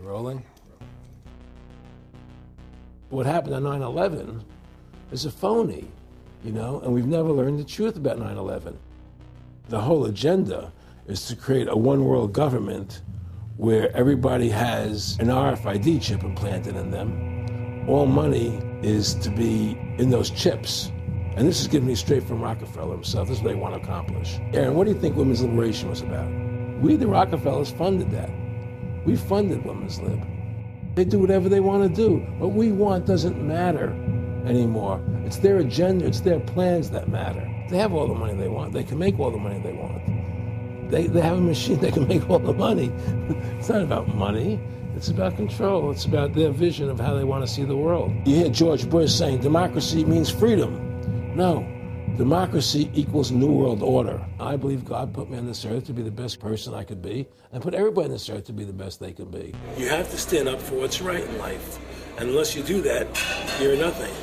You rolling? What happened on 9/11 is a phony, and we've never learned the truth about 9/11. The whole agenda is to create a one-world government where everybody has an RFID chip implanted in them. All money is to be in those chips. And this is given me straight from Rockefeller himself. This is what they want to accomplish. Aaron, what do you think women's liberation was about? We, the Rockefellers, funded that. We funded women's lib. They do whatever they want to do. What we want doesn't matter anymore. It's their agenda, it's their plans that matter. They have all the money they want. They can make all the money they want. They have a machine that can make all the money. It's not about money. It's about control. It's about their vision of how they want to see the world. You hear George Bush saying democracy means freedom. No. Democracy equals New World Order. I believe God put me on this earth to be the best person I could be, and put everybody on this earth to be the best they can be. You have to stand up for what's right in life. And unless you do that, you're nothing.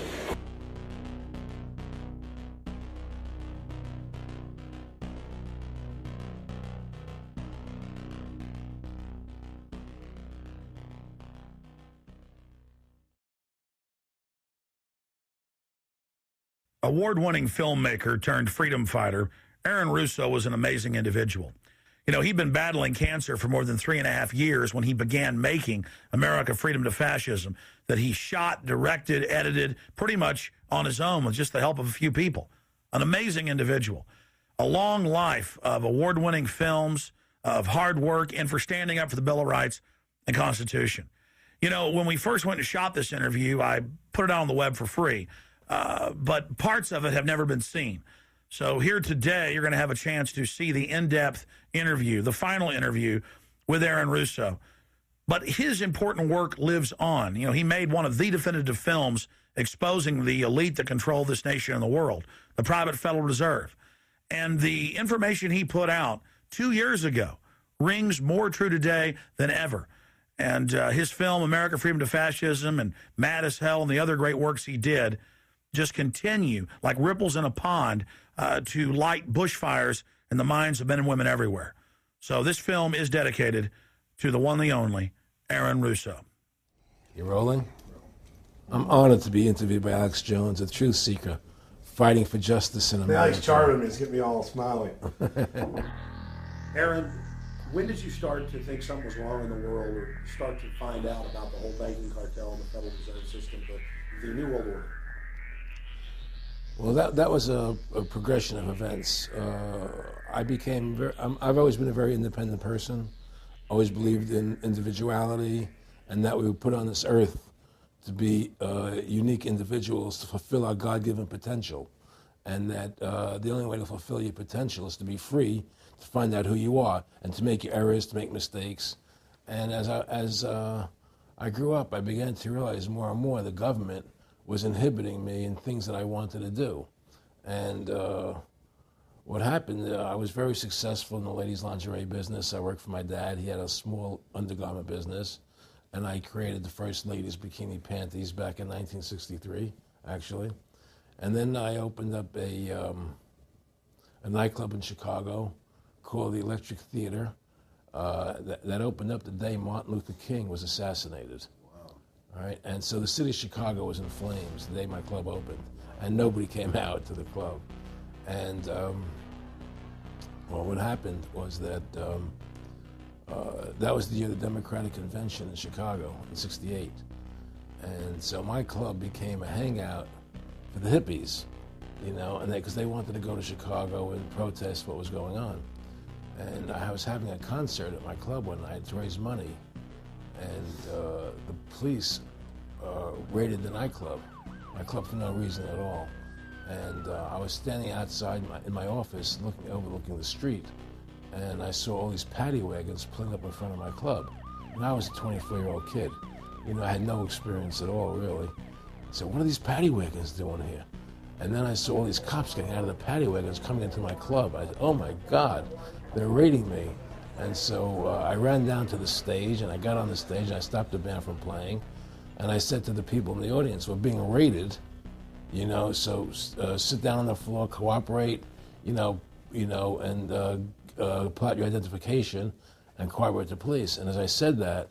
Award-winning filmmaker turned freedom fighter, Aaron Russo was an amazing individual. He'd been battling cancer for more than 3.5 years when he began making America Freedom to Fascism, that he shot, directed, edited, pretty much on his own with just the help of a few people. An amazing individual. A long life of award-winning films, of hard work, and for standing up for the Bill of Rights and Constitution. When we first went to shot this interview, I put it out on the web for free. But parts of it have never been seen. So here today, you're going to have a chance to see the in-depth interview, the final interview with Aaron Russo. But his important work lives on. He made one of the definitive films exposing the elite that control this nation and the world, the private Federal Reserve. And the information he put out 2 years ago rings more true today than ever. And his film, America Freedom to Fascism, and Mad as Hell, and the other great works he did just continue like ripples in a pond to light bushfires in the minds of men and women everywhere. So this film is dedicated to the one, the only, Aaron Russo. You rolling? I'm honored to be interviewed by Alex Jones, a truth seeker, fighting for justice in America. Alex charming me. It's getting me all smiling. Aaron, when did you start to think something was wrong in the world, or start to find out about the whole banking cartel and the Federal Reserve System, the New World Order? Well, that was a progression of events. I've always been a very independent person, always believed in individuality, and that we were put on this earth to be unique individuals to fulfill our God-given potential, and that the only way to fulfill your potential is to be free, to find out who you are, and to make your errors, to make mistakes. And as I grew up, I began to realize more and more the government was inhibiting me in things that I wanted to do. And what happened, I was very successful in the ladies' lingerie business. I worked for my dad. He had a small undergarment business, and I created the first ladies' bikini panties back in 1963, actually. And then I opened up a nightclub in Chicago called the Electric Theater that opened up the day Martin Luther King was assassinated. All right, and so the city of Chicago was in flames the day my club opened, and nobody came out to the club. And well, what happened was that that was the year of the Democratic Convention in Chicago in '68, and so my club became a hangout for the hippies, and because they wanted to go to Chicago and protest what was going on. And I was having a concert at my club one night to raise money. And the police raided the nightclub, my club, for no reason at all. And I was standing outside in my office overlooking the street, and I saw all these paddy wagons pulling up in front of my club. And I was a 24-year-old kid. I had no experience at all, really. So what are these paddy wagons doing here? And then I saw all these cops getting out of the paddy wagons coming into my club. I said, oh my God, they're raiding me. And so I ran down to the stage, and I got on the stage, and I stopped the band from playing. And I said to the people in the audience, we're being raided, so sit down on the floor, cooperate, and pull out your identification and cooperate with the police. And as I said that,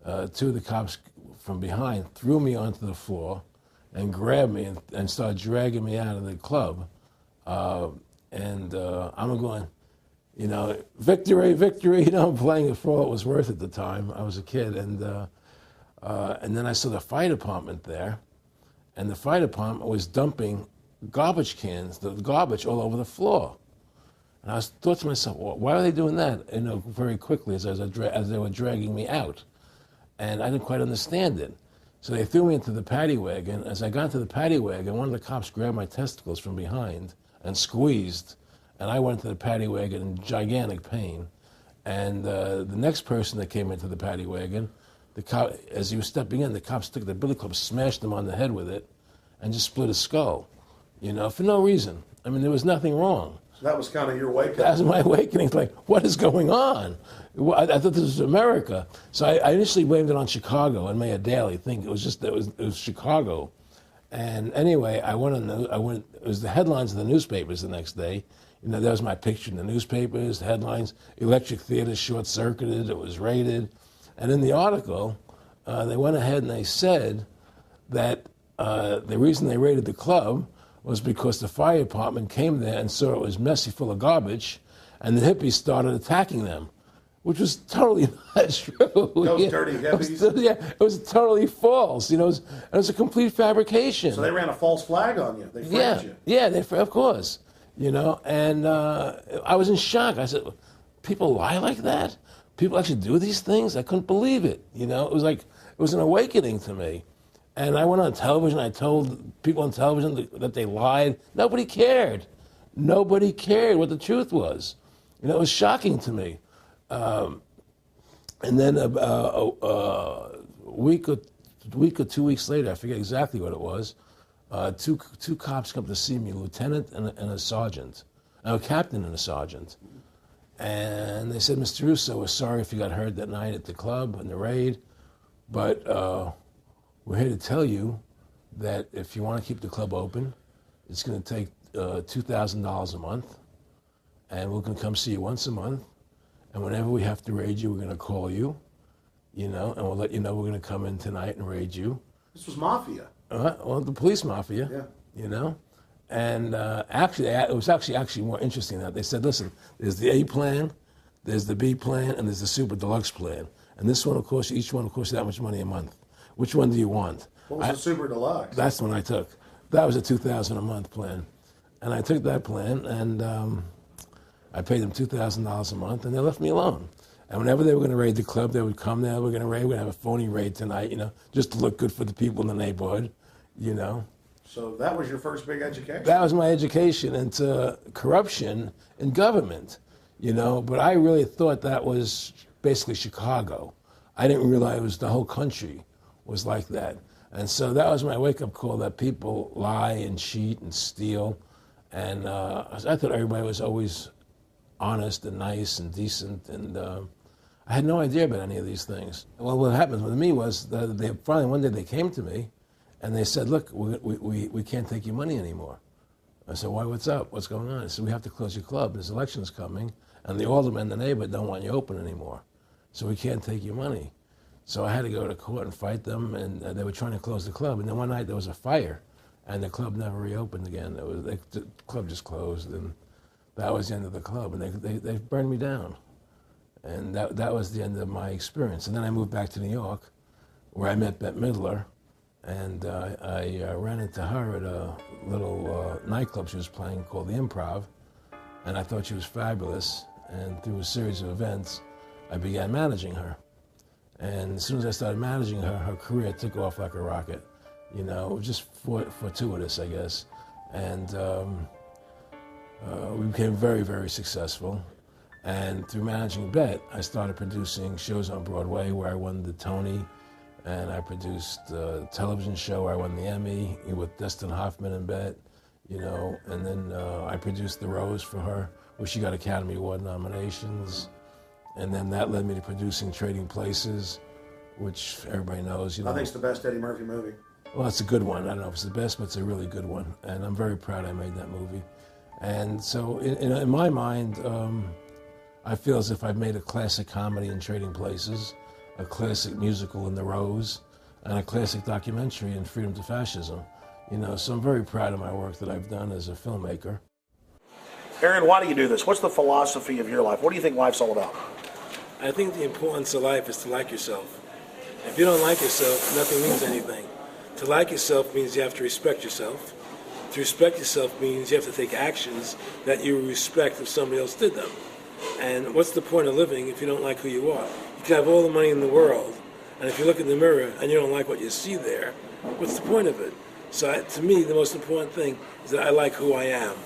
two of the cops from behind threw me onto the floor and grabbed me and started dragging me out of the club. I'm going, victory, victory. I'm playing it for all it was worth at the time. I was a kid. And then I saw the fire department there. And the fire department was dumping garbage cans, the garbage all over the floor. And I thought to myself, well, why are they doing that? Very quickly as they were dragging me out. And I didn't quite understand it. So they threw me into the paddy wagon. As I got into the paddy wagon, one of the cops grabbed my testicles from behind and squeezed, and I went into the paddy wagon in gigantic pain. And the next person that came into the paddy wagon, the cop, as he was stepping in, the cops took the billy club, smashed him on the head with it, and just split his skull, for no reason. I mean, there was nothing wrong. So that was kind of your wake-up. That was my awakening. It's like, what is going on? I thought this was America. So I initially blamed it on Chicago and Mayor Daley, thinking it was Chicago. And anyway, it was the headlines of the newspapers the next day. There was my picture in the newspapers, headlines, electric theater short-circuited, it was raided. And in the article, they went ahead and they said that the reason they raided the club was because the fire department came there and saw it was messy, full of garbage, and the hippies started attacking them, which was totally not true. Those dirty hippies? It was totally false. It was a complete fabrication. So they ran a false flag on you. They framed you. Yeah, of course. And I was in shock. I said, people lie like that? People actually do these things? I couldn't believe it. It was an awakening to me. And I went on television. I told people on television that they lied. Nobody cared. Nobody cared what the truth was. It was shocking to me. And then a week or 2 weeks later, I forget exactly what it was, two cops come to see me, a lieutenant and a sergeant, a captain and a sergeant. And they said, Mr. Russo, we're sorry if you got hurt that night at the club in the raid, but we're here to tell you that if you want to keep the club open, it's going to take $2,000 a month, and we're going to come see you once a month, and whenever we have to raid you, we're going to call you, and we'll let you know we're going to come in tonight and raid you. This was mafia. Well, the police mafia, And actually, it was actually more interesting that they said, listen, there's the A plan, there's the B plan, and there's the super deluxe plan. And this one will cost you, each one will cost you that much money a month. Which one do you want? What was the super deluxe? That's the one I took. That was a $2,000 a month plan. And I took that plan, and I paid them $2,000 a month, and they left me alone. And whenever they were going to raid the club, they would come there, we're going to have a phony raid tonight, just to look good for the people in the neighborhood, So that was your first big education? That was my education into corruption in government, But I really thought that was basically Chicago. I didn't realize it was the whole country was like that. And so that was my wake-up call, that people lie and cheat and steal. And I thought everybody was always honest and nice and decent. And I had no idea about any of these things. Well, what happened with me was that they finally one day they came to me and they said, look, we can't take your money anymore. I said, why, what's up? What's going on? I said, we have to close your club. There's elections coming, and the aldermen in the neighborhood don't want you open anymore. So we can't take your money. So I had to go to court and fight them, and they were trying to close the club. And then one night there was a fire, and the club never reopened again. The club just closed, and that was the end of the club. And they burned me down. And that was the end of my experience. And then I moved back to New York, where I met Bette Midler, and I ran into her at a little nightclub she was playing called The Improv, and I thought she was fabulous. And through a series of events, I began managing her. And as soon as I started managing her, her career took off like a rocket. It was just fortuitous, I guess. And we became very, very successful. And through managing Bette, I started producing shows on Broadway where I won the Tony, and I produced a television show where I won the Emmy with Dustin Hoffman and Bette, and then I produced The Rose for her, where she got Academy Award nominations. And then that led me to producing Trading Places, which everybody knows. I think it's the best Eddie Murphy movie. Well, it's a good one. I don't know if it's the best, but it's a really good one. And I'm very proud I made that movie. And so in my mind, I feel as if I've made a classic comedy in Trading Places. a classic musical in The Rose, and a classic documentary in Freedom to Fascism. So I'm very proud of my work that I've done as a filmmaker. Aaron, why do you do this? What's the philosophy of your life? What do you think life's all about? I think the importance of life is to like yourself. If you don't like yourself, nothing means anything. To like yourself means you have to respect yourself. To respect yourself means you have to take actions that you respect if somebody else did them. And what's the point of living if you don't like who you are? You can have all the money in the world, and if you look in the mirror and you don't like what you see there, what's the point of it? So to me, the most important thing is that I like who I am,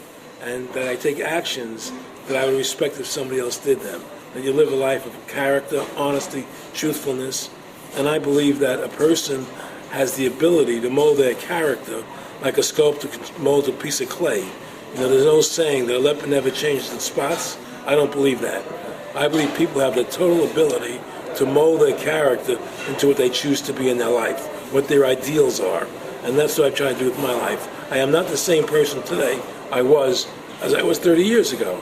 and that I take actions that I would respect if somebody else did them. That you live a life of character, honesty, truthfulness, and I believe that a person has the ability to mold their character like a sculptor can mold a piece of clay. There's no saying that a leopard never changes its spots. I don't believe that. I believe people have the total ability to mold their character into what they choose to be in their life, what their ideals are. And that's what I try to do with my life. I am not the same person today as I was 30 years ago.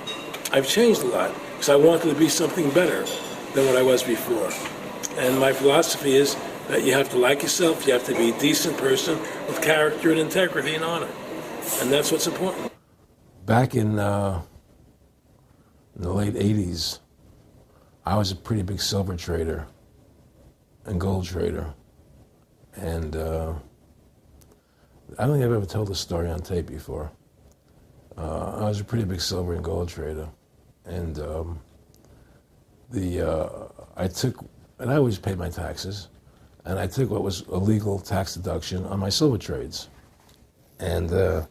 I've changed a lot because I wanted to be something better than what I was before. And my philosophy is that you have to like yourself, you have to be a decent person with character and integrity and honor. And that's what's important. Back in the late 80s, I was a pretty big silver trader and gold trader. And I don't think I've ever told this story on tape before. I was a pretty big silver and gold trader. And I always paid my taxes, and I took what was a legal tax deduction on my silver trades. And a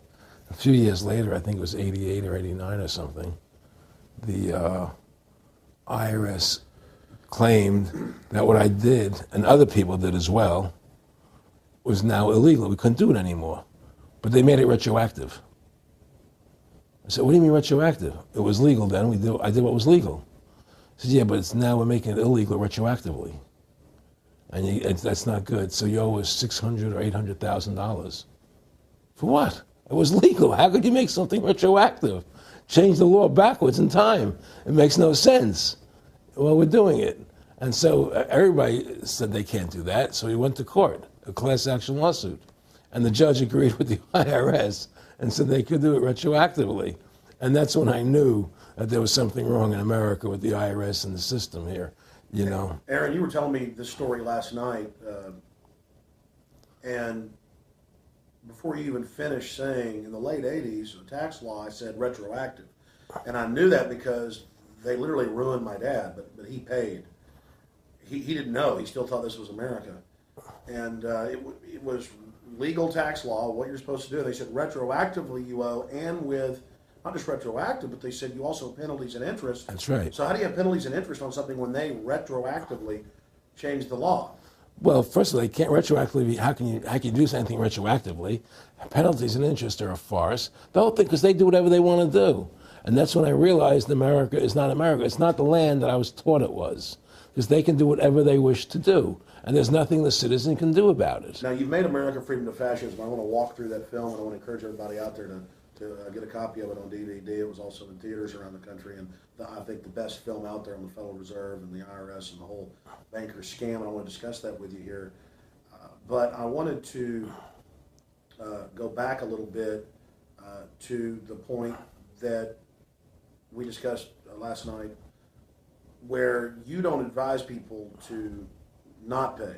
few years later, I think it was 88 or 89 or something, the IRS claimed that what I did, and other people did as well, was now illegal. We couldn't do it anymore. But they made it retroactive. I said, what do you mean retroactive? It was legal then. I did what was legal. I said, yeah, but we're making it illegal retroactively. And that's not good. So you owe us $600,000 or $800,000. For what? It was legal. How could you make something retroactive? Change the law backwards in time. It makes no sense. Well, we're doing it. And so everybody said they can't do that. So we went to court, a class action lawsuit. And the judge agreed with the IRS and said they could do it retroactively. And that's when I knew that there was something wrong in America with the IRS and the system here, Aaron, you were telling me this story last night, and before you even finished saying, in the late 80s, the tax law, I said retroactive. And I knew that because they literally ruined my dad, but he paid. He didn't know. He still thought this was America. And it was legal tax law, what you're supposed to do. They said retroactively you owe, and with not just retroactive, but they said you also have penalties and interest. That's right. So how do you have penalties and interest on something when they retroactively change the law? Well, first of all, they can't retroactively. How can you do anything retroactively? Penalties and interest are a farce. The whole thing, because they do whatever they want to do. And that's when I realized America is not America. It's not the land that I was taught it was. Because they can do whatever they wish to do. And there's nothing the citizen can do about it. Now, you've made America Freedom to Fascism. I want to walk through that film, and I want to encourage everybody out there to get a copy of it on DVD. It was also in theaters around the country, and I think the best film out there on the Federal Reserve and the IRS and the whole banker scam, and I want to discuss that with you here. But I wanted to go back a little bit to the point that we discussed last night, where you don't advise people to not pay.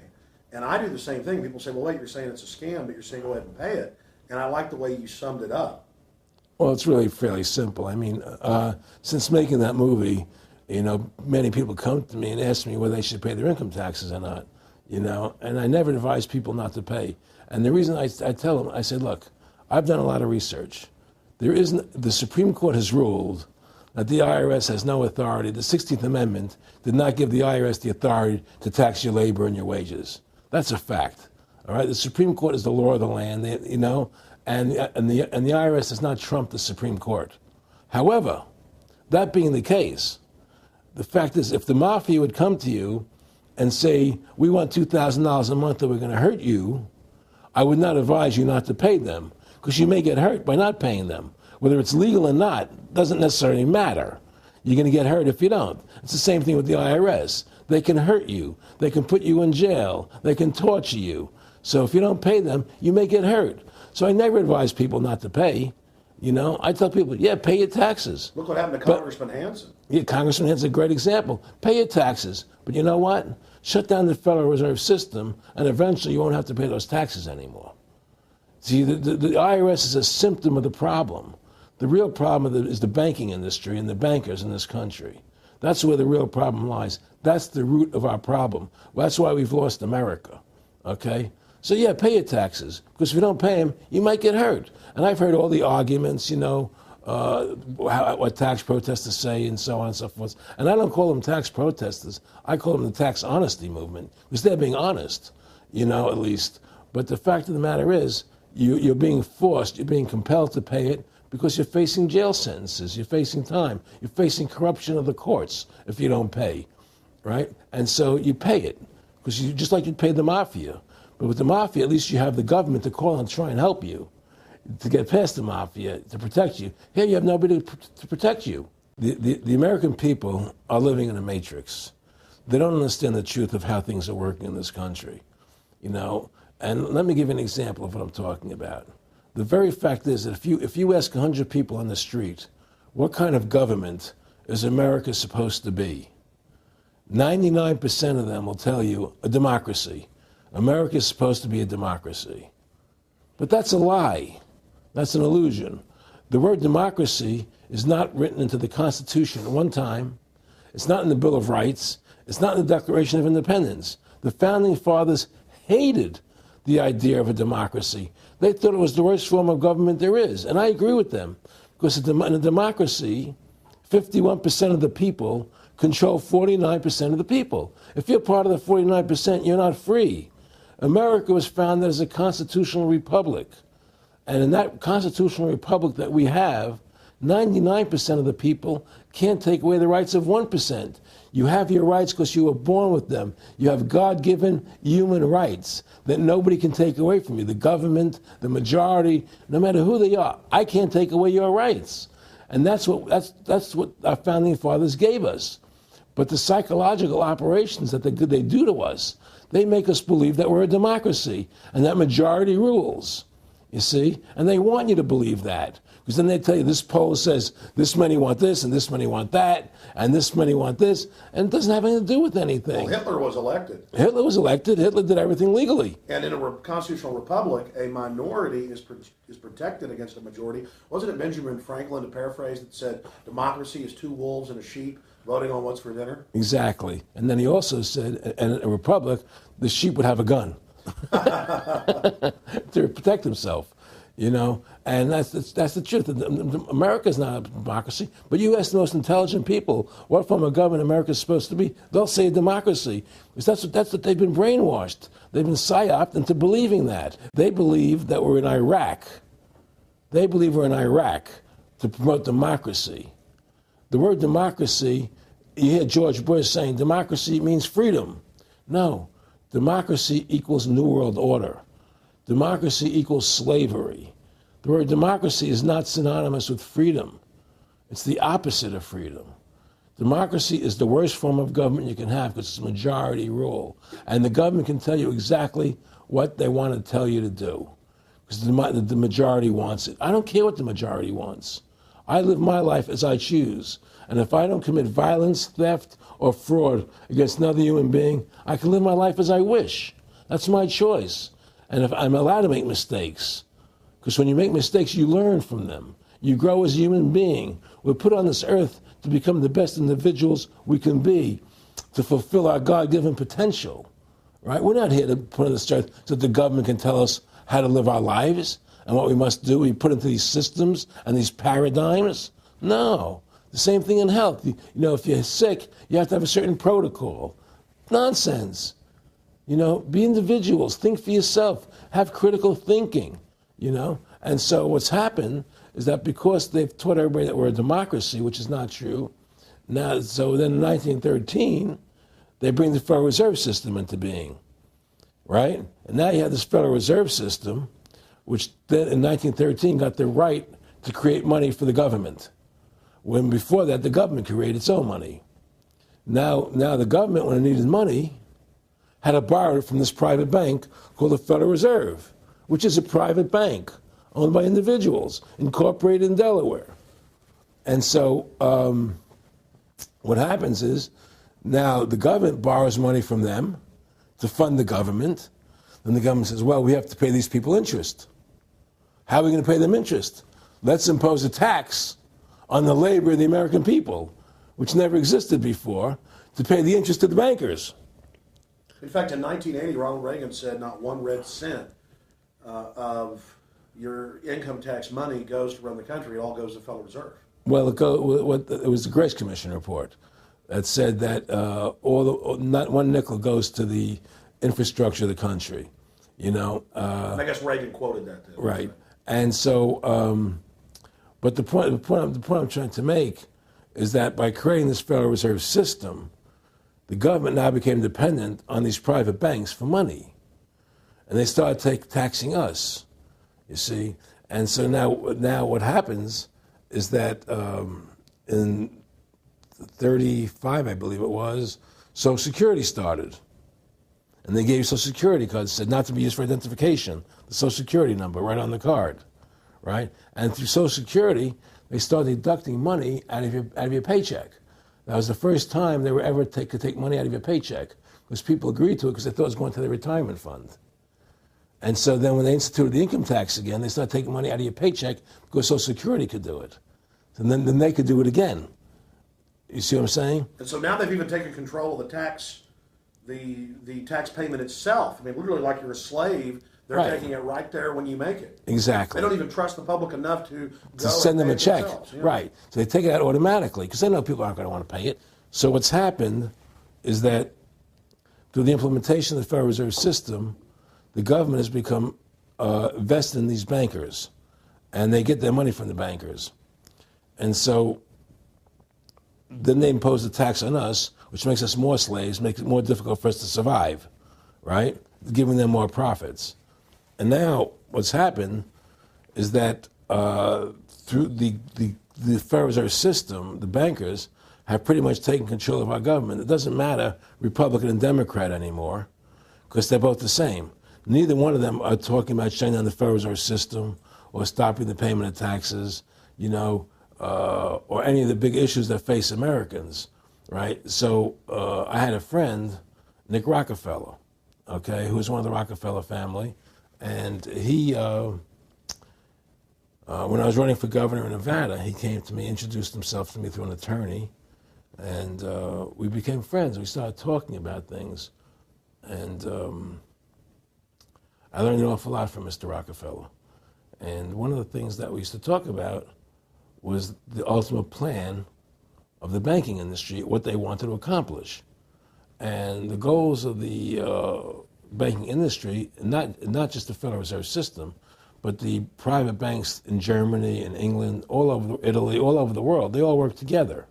And I do the same thing. People say, well, wait, you're saying it's a scam, but you're saying go ahead and pay it. And I like the way you summed it up. Well, it's really fairly simple. I mean, since making that movie, many people come to me and ask me whether they should pay their income taxes or not, and I never advise people not to pay. And the reason I tell them, I say, look, I've done a lot of research. The Supreme Court has ruled that the IRS has no authority. The 16th Amendment did not give the IRS the authority to tax your labor and your wages. That's a fact. All right, the Supreme Court is the law of the land, and the IRS does not trump the Supreme Court. However, that being the case, the fact is, if the mafia would come to you and say, we want $2,000 a month or we're going to hurt you, I would not advise you not to pay them, because you may get hurt by not paying them. Whether it's legal or not doesn't necessarily matter. You're going to get hurt if you don't. It's the same thing with the IRS. They can hurt you. They can put you in jail. They can torture you. So if you don't pay them, you may get hurt. So I never advise people not to pay. You know, I tell people, yeah, pay your taxes. Look what happened to Congressman Hansen. Yeah, Congressman Hansen's a great example. Pay your taxes. But you know what? Shut down the Federal Reserve System, and eventually you won't have to pay those taxes anymore. See, the IRS is a symptom of the problem. The real problem is the banking industry and the bankers in this country. That's where the real problem lies. That's the root of our problem. That's why we've lost America, okay? So yeah, pay your taxes, because if you don't pay them, you might get hurt. And I've heard all the arguments, you know, what tax protesters say and so on and so forth. And I don't call them tax protesters. I call them the tax honesty movement, because they're being honest, you know, at least. But the fact of the matter is, you're being forced, you're being compelled to pay it because you're facing jail sentences, you're facing time, you're facing corruption of the courts if you don't pay, right? And so you pay it, because you just like you'd pay the mafia. But with the mafia, at least you have the government to call and try and help you to get past the mafia, to protect you. Here you have nobody to protect you. The American people are living in a matrix. They don't understand the truth of how things are working in this country, you know. And let me give you an example of what I'm talking about. The very fact is that if you ask 100 people on the street, what kind of government is America supposed to be? 99% of them will tell you a democracy. America is supposed to be a democracy. But that's a lie. That's an illusion. The word democracy is not written into the Constitution at one time. It's not in the Bill of Rights. It's not in the Declaration of Independence. The Founding Fathers hated the idea of a democracy. They thought it was the worst form of government there is. And I agree with them, because in a democracy, 51% of the people control 49% of the people. If you're part of the 49%, you're not free. America was founded as a constitutional republic. And in that constitutional republic that we have, 99% of the people can't take away the rights of 1%. You have your rights because you were born with them. You have God-given human rights that nobody can take away from you. The government, the majority, no matter who they are, I can't take away your rights. And that's what our founding fathers gave us. But the psychological operations that they do to us, they make us believe that we're a democracy and that majority rules, you see? And they want you to believe that. Because then they tell you this poll says this many want this and this many want that and this many want this, and it doesn't have anything to do with anything. Well, Hitler was elected. Hitler was elected. Hitler did everything legally. And in a constitutional republic, a minority is protected against a majority. Wasn't it Benjamin Franklin, to paraphrase, that said democracy is two wolves and a sheep voting on what's for dinner? Exactly. And then he also said, in a republic, the sheep would have a gun to protect himself. You know, and that's the truth. America's not a democracy, but you ask the most intelligent people what form of government America is supposed to be, they'll say a democracy. Because that's what they've been brainwashed. They've been psyoped into believing that. They believe that we're in Iraq. They believe we're in Iraq to promote democracy. The word democracy, you hear George Bush saying democracy means freedom. No, democracy equals New World Order. Democracy equals slavery. The word democracy is not synonymous with freedom. It's the opposite of freedom. Democracy is the worst form of government you can have because it's majority rule. And the government can tell you exactly what they want to tell you to do because the majority wants it. I don't care what the majority wants. I live my life as I choose. And if I don't commit violence, theft, or fraud against another human being, I can live my life as I wish. That's my choice. And if I'm allowed to make mistakes, because when you make mistakes, you learn from them. You grow as a human being. We're put on this earth to become the best individuals we can be, to fulfill our God-given potential, right? We're not here to put on this earth so that the government can tell us how to live our lives and what we must do. We put into these systems and these paradigms. No. The same thing in health. You know, if you're sick, you have to have a certain protocol. Nonsense. You know, be individuals, think for yourself, have critical thinking, you know. And so what's happened is that because they've taught everybody that we're a democracy, which is not true, now, so then in 1913, they bring the Federal Reserve System into being, right? And now you have this Federal Reserve System, which then in 1913 got the right to create money for the government, when before that the government created its own money. Now the government, when it needed money, had to borrow it from this private bank called the Federal Reserve, which is a private bank owned by individuals, incorporated in Delaware. And so what happens is now the government borrows money from them to fund the government. Then the government says, well, we have to pay these people interest. How are we going to pay them interest? Let's impose a tax on the labor of the American people, which never existed before, to pay the interest to the bankers. In fact, in 1980, Ronald Reagan said not one red cent of your income tax money goes to run the country. It all goes to the Federal Reserve. Well, it was the Grace Commission report that said that not one nickel goes to the infrastructure of the country. I guess Reagan quoted that too. Right. And so, but the point I'm trying to make is that by creating this Federal Reserve System, the government now became dependent on these private banks for money. And they started taxing us, you see. And so now what happens is that in 35, I believe it was, Social Security started. And they gave you Social Security cards, said not to be used for identification, the Social Security number right on the card, right? And through Social Security, they started deducting money out of your paycheck. That was the first time they were ever could take money out of your paycheck, because people agreed to it because they thought it was going to their retirement fund. And so then when they instituted the income tax again, they started taking money out of your paycheck because Social Security could do it. And then they could do it again. You see what I'm saying? And so now they've even taken control of the tax payment itself. I mean, literally like you're a slave. They're Right. taking it right there when you make it. Exactly. They don't even trust the public enough to Send them a check. themselves, Right. So they take it out automatically because they know people aren't going to want to pay it. So what's happened is that through the implementation of the Federal Reserve System, the government has become vested in these bankers, and they get their money from the bankers. And so then they impose a tax on us, which makes us more slaves, makes it more difficult for us to survive, right? Giving them more profits. And now what's happened is that through the Federal Reserve System, the bankers have pretty much taken control of our government. It doesn't matter Republican and Democrat anymore, because they're both the same. Neither one of them are talking about shutting down the Federal Reserve System or stopping the payment of taxes, or any of the big issues that face Americans, right? So I had a friend, Nick Rockefeller, okay, who was one of the Rockefeller family, and he, when I was running for governor in Nevada, he came to me, introduced himself to me through an attorney, and we became friends. We started talking about things, and I learned an awful lot from Mr. Rockefeller. And one of the things that we used to talk about was the ultimate plan of the banking industry, what they wanted to accomplish. And the goals of the banking industry, not just the Federal Reserve System, but the private banks in Germany and England, all over Italy, all over the world, they all work together.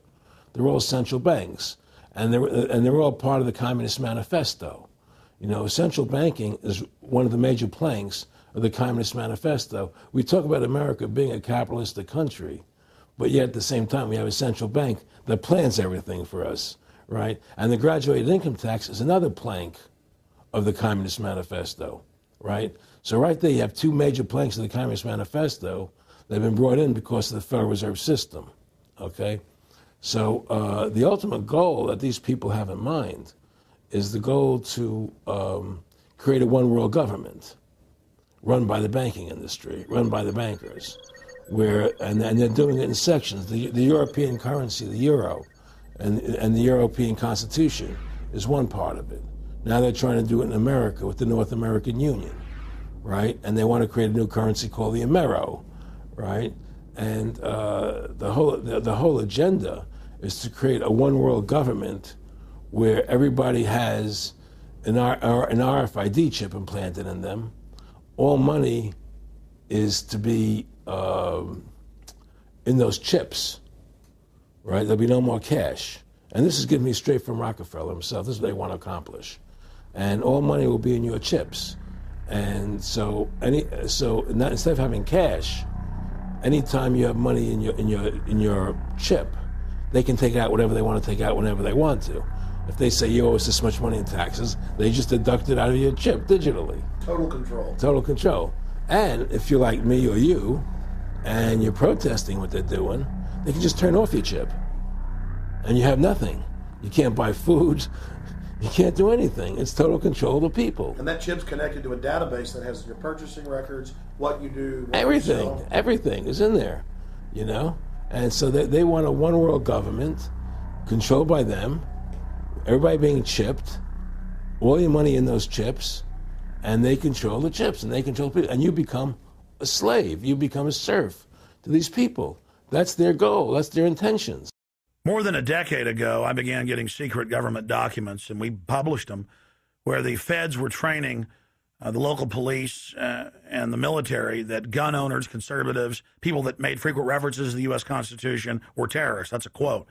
They're all central banks, and they're all part of the Communist Manifesto. Central banking is one of the major planks of the Communist Manifesto. We talk about America being a capitalistic country, but yet at the same time we have a central bank that plans everything for us, right? And the graduated income tax is another plank of the Communist Manifesto, right? So right there you have two major planks of the Communist Manifesto that have been brought in because of the Federal Reserve System, okay? So the ultimate goal that these people have in mind is the goal to create a one-world government run by the banking industry, run by the bankers, and they're doing it in sections. The European currency, the euro, and the European Constitution is one part of it. Now they're trying to do it in America with the North American Union, right? And they want to create a new currency called the Amero, right? And the whole agenda is to create a one-world government where everybody has an RFID chip implanted in them. All money is to be in those chips, right? There'll be no more cash. And this is given me straight from Rockefeller himself. This is what they want to accomplish. And all money will be in your chips. And so instead of having cash, anytime you have money in your chip, they can take out whatever they want to take out whenever they want to. If they say you owe us this much money in taxes, they just deduct it out of your chip digitally. Total control. Total control. And if you're like me or you, and you're protesting what they're doing, they can just turn off your chip. And you have nothing. You can't buy food. You can't do anything. It's total control of the people. And that chip's connected to a database that has your purchasing records, what you do, what Everything. you sell. Everything is in there, you know? And so they want a one world government controlled by them, everybody being chipped, all your money in those chips, and they control the chips, and they control people. And you become a slave. You become a serf to these people. That's their goal. That's their intentions. More than a decade ago, I began getting secret government documents, and we published them, where the feds were training the local police and the military that gun owners, conservatives, people that made frequent references to the U.S. Constitution were terrorists. That's a quote.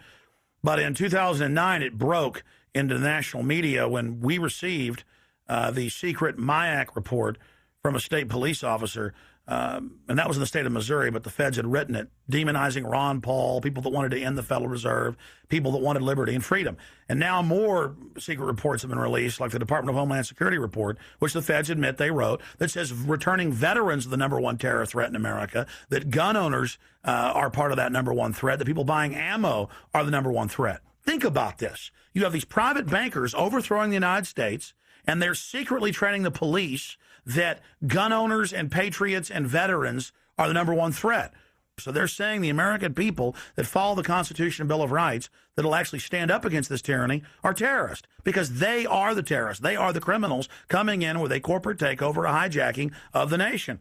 But in 2009, it broke into the national media when we received the secret MIAC report from a state police officer. And that was in the state of Missouri, but the feds had written it, demonizing Ron Paul, people that wanted to end the Federal Reserve, people that wanted liberty and freedom. And now more secret reports have been released, like the Department of Homeland Security report, which the feds admit they wrote, that says returning veterans are the number one terror threat in America, that gun owners are part of that number one threat, that people buying ammo are the number one threat. Think about this. You have these private bankers overthrowing the United States, and they're secretly training the police that gun owners and patriots and veterans are the number one threat. So they're saying the American people that follow the Constitution and Bill of Rights that will actually stand up against this tyranny are terrorists, because they are the terrorists. They are the criminals coming in with a corporate takeover, a hijacking of the nation.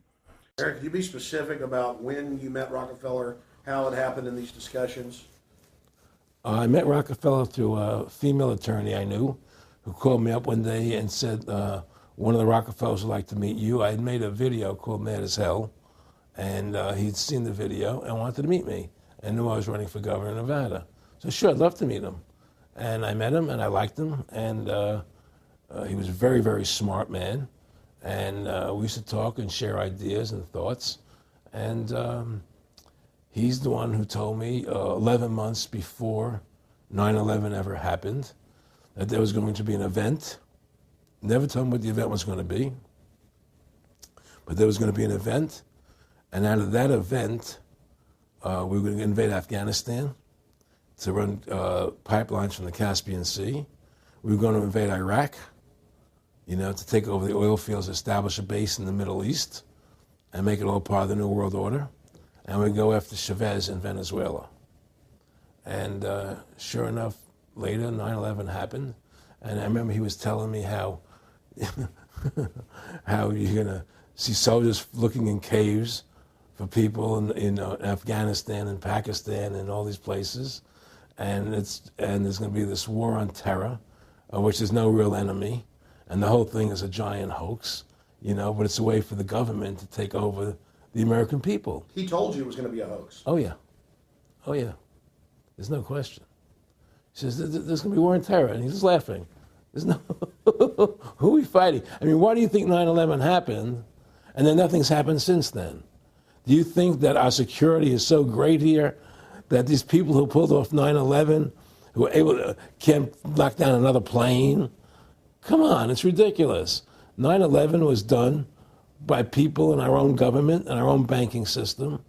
Eric, can you be specific about when you met Rockefeller, how it happened in these discussions? I met Rockefeller through a female attorney I knew who called me up one day and said, one of the Rockefellers would like to meet you. I had made a video called Mad as Hell, and he'd seen the video and wanted to meet me and knew I was running for governor of Nevada. So sure, I'd love to meet him. And I met him, and I liked him, and he was a very, very smart man. And we used to talk and share ideas and thoughts. And he's the one who told me 11 months before 9/11 ever happened that there was going to be an event. Never told him what the event was going to be, but there was going to be an event, and out of that event, we were going to invade Afghanistan to run pipelines from the Caspian Sea. We were going to invade Iraq, you know, to take over the oil fields, establish a base in the Middle East, and make it all part of the New World Order. And we'd go after Chavez in Venezuela. And sure enough, later, 9/11 happened, and I remember he was telling me how how you're going to see soldiers looking in caves for people in Afghanistan and Pakistan and all these places. And there's going to be this war on terror, which is no real enemy. And the whole thing is a giant hoax, you know, but it's a way for the government to take over the American people. He told you it was going to be a hoax. Oh, yeah. Oh, yeah. There's no question. He says, there's going to be war on terror. And he's just laughing. There's no, who are we fighting? I mean, why do you think 9/11 happened and then nothing's happened since then? Do you think that our security is so great here that these people who pulled off 9/11, who were able to, can't knock down another plane? Come on, it's ridiculous. 9/11 was done by people in our own government and our own banking system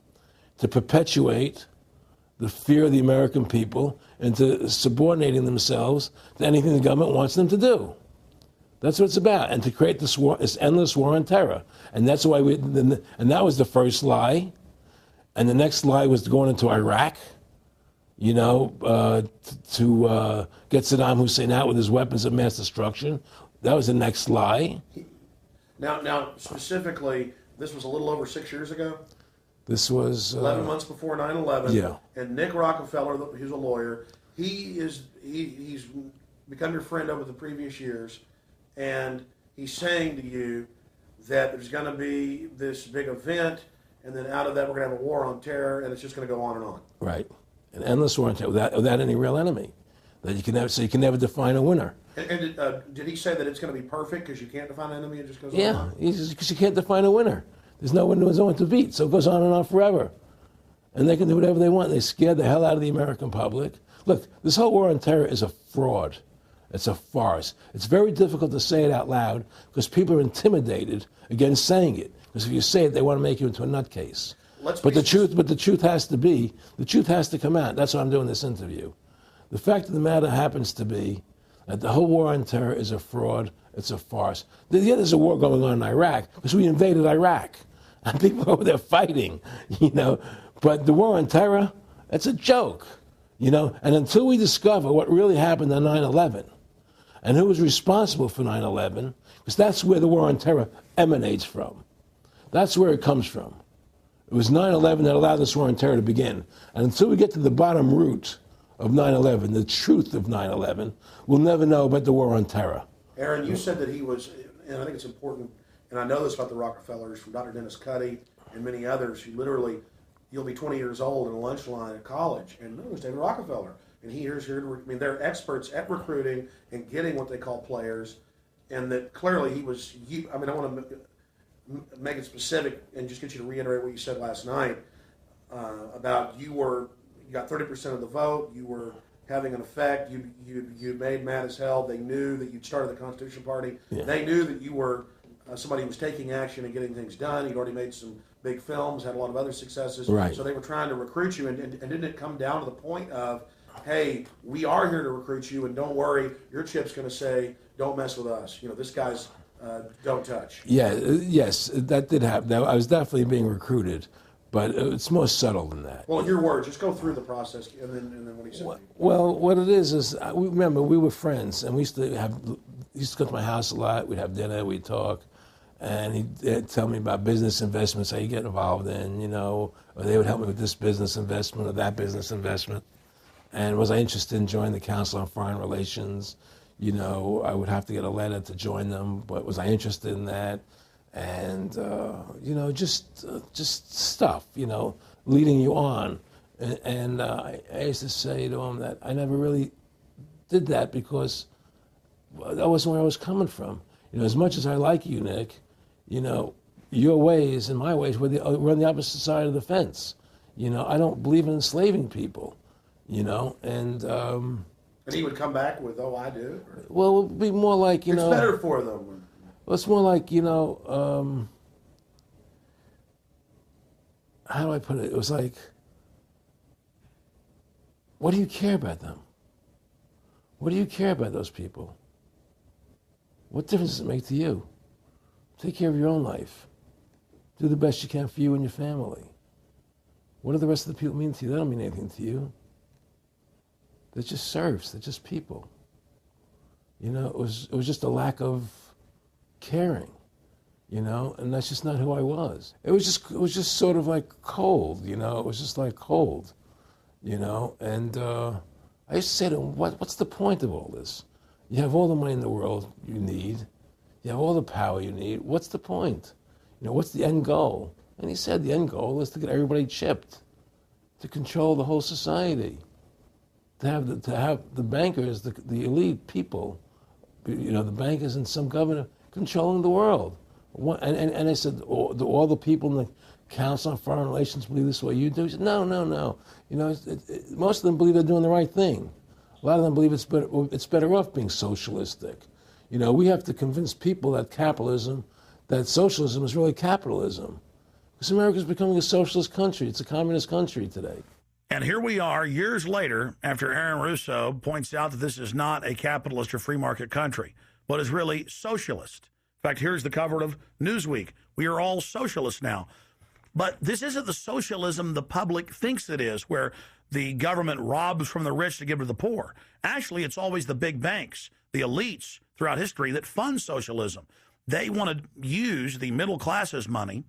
to perpetuate the fear of the American people into subordinating themselves to anything the government wants them to do. That's what it's about, and to create this war, this endless war on terror. And that's why and that was the first lie. And the next lie was going into Iraq, you know, to get Saddam Hussein out with his weapons of mass destruction. That was the next lie. Now, specifically, this was a little over 6 years ago? This was 11 months before 9/11. Yeah. And Nick Rockefeller, who's a lawyer, he's become your friend over the previous years, and he's saying to you that there's going to be this big event, and then out of that we're going to have a war on terror, and it's just going to go on and on. Right, an endless war on terror without any real enemy. That you can never define a winner. And did he say that it's going to be perfect because you can't define an enemy? It just goes on Yeah, and on? because you can't define a winner. There's no one to beat, so it goes on and on forever. and they can do whatever they want. They scared the hell out of the American public. Look, this whole war on terror is a fraud. It's a farce. It's very difficult to say it out loud because people are intimidated against saying it. Because if you say it, they want to make you into a nutcase. But the truth has to come out. That's why I'm doing this interview. The fact of the matter happens to be that the whole war on terror is a fraud. It's a farce. Yeah, there's a war going on in Iraq because we invaded Iraq. And people over there fighting, you know. But the war on terror, it's a joke, you know. And until we discover what really happened on 9/11 and who was responsible for 9/11, because that's where the war on terror emanates from. That's where it comes from. It was 9/11 that allowed this war on terror to begin. And until we get to the bottom root of 9/11, the truth of 9/11, we'll never know about the war on terror. Aaron, you said that he was, and I think it's important, and I know this about the Rockefellers from Dr. Dennis Cuddy and many others who literally, you'll be 20 years old in a lunch line at college, and no, there's David Rockefeller. And here's here to, I mean, they're experts at recruiting and getting what they call players, and that clearly he was, I mean, I want to make it specific and just get you to reiterate what you said last night about you got 30% of the vote, you were having an effect, you made mad as hell, they knew that you'd started the Constitution Party, they knew that you were somebody who was taking action and getting things done, you'd already made some big films, had a lot of other successes, right. So they were trying to recruit you, and didn't it come down to the point of, hey, we are here to recruit you, and don't worry, your chip's going to say, don't mess with us. You know, this guy's don't touch. Yeah, yes, that did happen. I was definitely being recruited, but it's more subtle than that. Well, in your words, just go through the process, and then what he said. Well, what it is remember, we were friends, and we used to go to my house a lot. We'd have dinner, we'd talk, and he'd tell me about business investments, how you get involved in, you know, or they would help me with this business investment or that business investment. And was I interested in joining the Council on Foreign Relations? You know, I would have to get a letter to join them, but was I interested in that? And, you know, just stuff, you know, leading you on. And I used to say to him that I never really did that because that wasn't where I was coming from. You know, as much as I like you, Nick, you know, your ways and my ways, we're on the opposite side of the fence. You know, I don't believe in enslaving people, you know, and he would come back with, oh, I do? Or? Well, it would be more like, you know. It's better for them. Well, it's more like, you know, how do I put it? It was like, what do you care about them? What do you care about those people? What difference does it make to you? Take care of your own life. Do the best you can for you and your family. What do the rest of the people mean to you? They don't mean anything to you. They're just serfs. They're just people. You know, it was just a lack of caring, you know, and that's just not who I was. It was just sort of like cold, you know. It was just like cold, you know. And I used to say to him, what's the point of all this? You have all the money in the world you need. You have all the power you need. What's the point? You know, what's the end goal? And he said the end goal is to get everybody chipped, to control the whole society. To have the bankers, the elite people, you know, the bankers and some governor controlling the world. And I said, do all the people in the Council on Foreign Relations believe this way you do? He said, no. You know, most of them believe they're doing the right thing. A lot of them believe it's better off being socialistic. You know, we have to convince people that socialism is really capitalism. Because America's becoming a socialist country. It's a communist country today. And here we are years later after Aaron Russo points out that this is not a capitalist or free market country, but is really socialist. In fact, here's the cover of Newsweek. We are all socialists now. But this isn't the socialism the public thinks it is, where the government robs from the rich to give to the poor. Actually, it's always the big banks, the elites throughout history that fund socialism. They want to use the middle class's money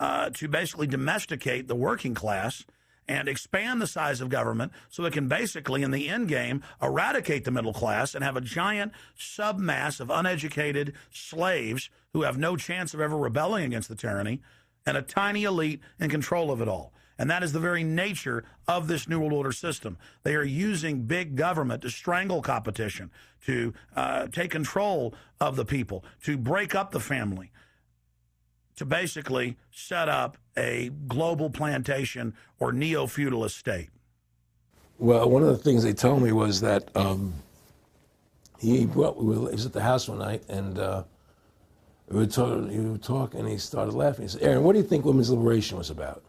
to basically domesticate the working class and expand the size of government so it can basically, in the end game, eradicate the middle class and have a giant submass of uneducated slaves who have no chance of ever rebelling against the tyranny, and a tiny elite in control of it all. And that is the very nature of this New World Order system. They are using big government to strangle competition, to take control of the people, to break up the family, to basically set up a global plantation or neo-feudalist state? Well, one of the things they told me was that he was at the house one night, and we were talking, and he started laughing. He said, "Aaron, what do you think women's liberation was about?"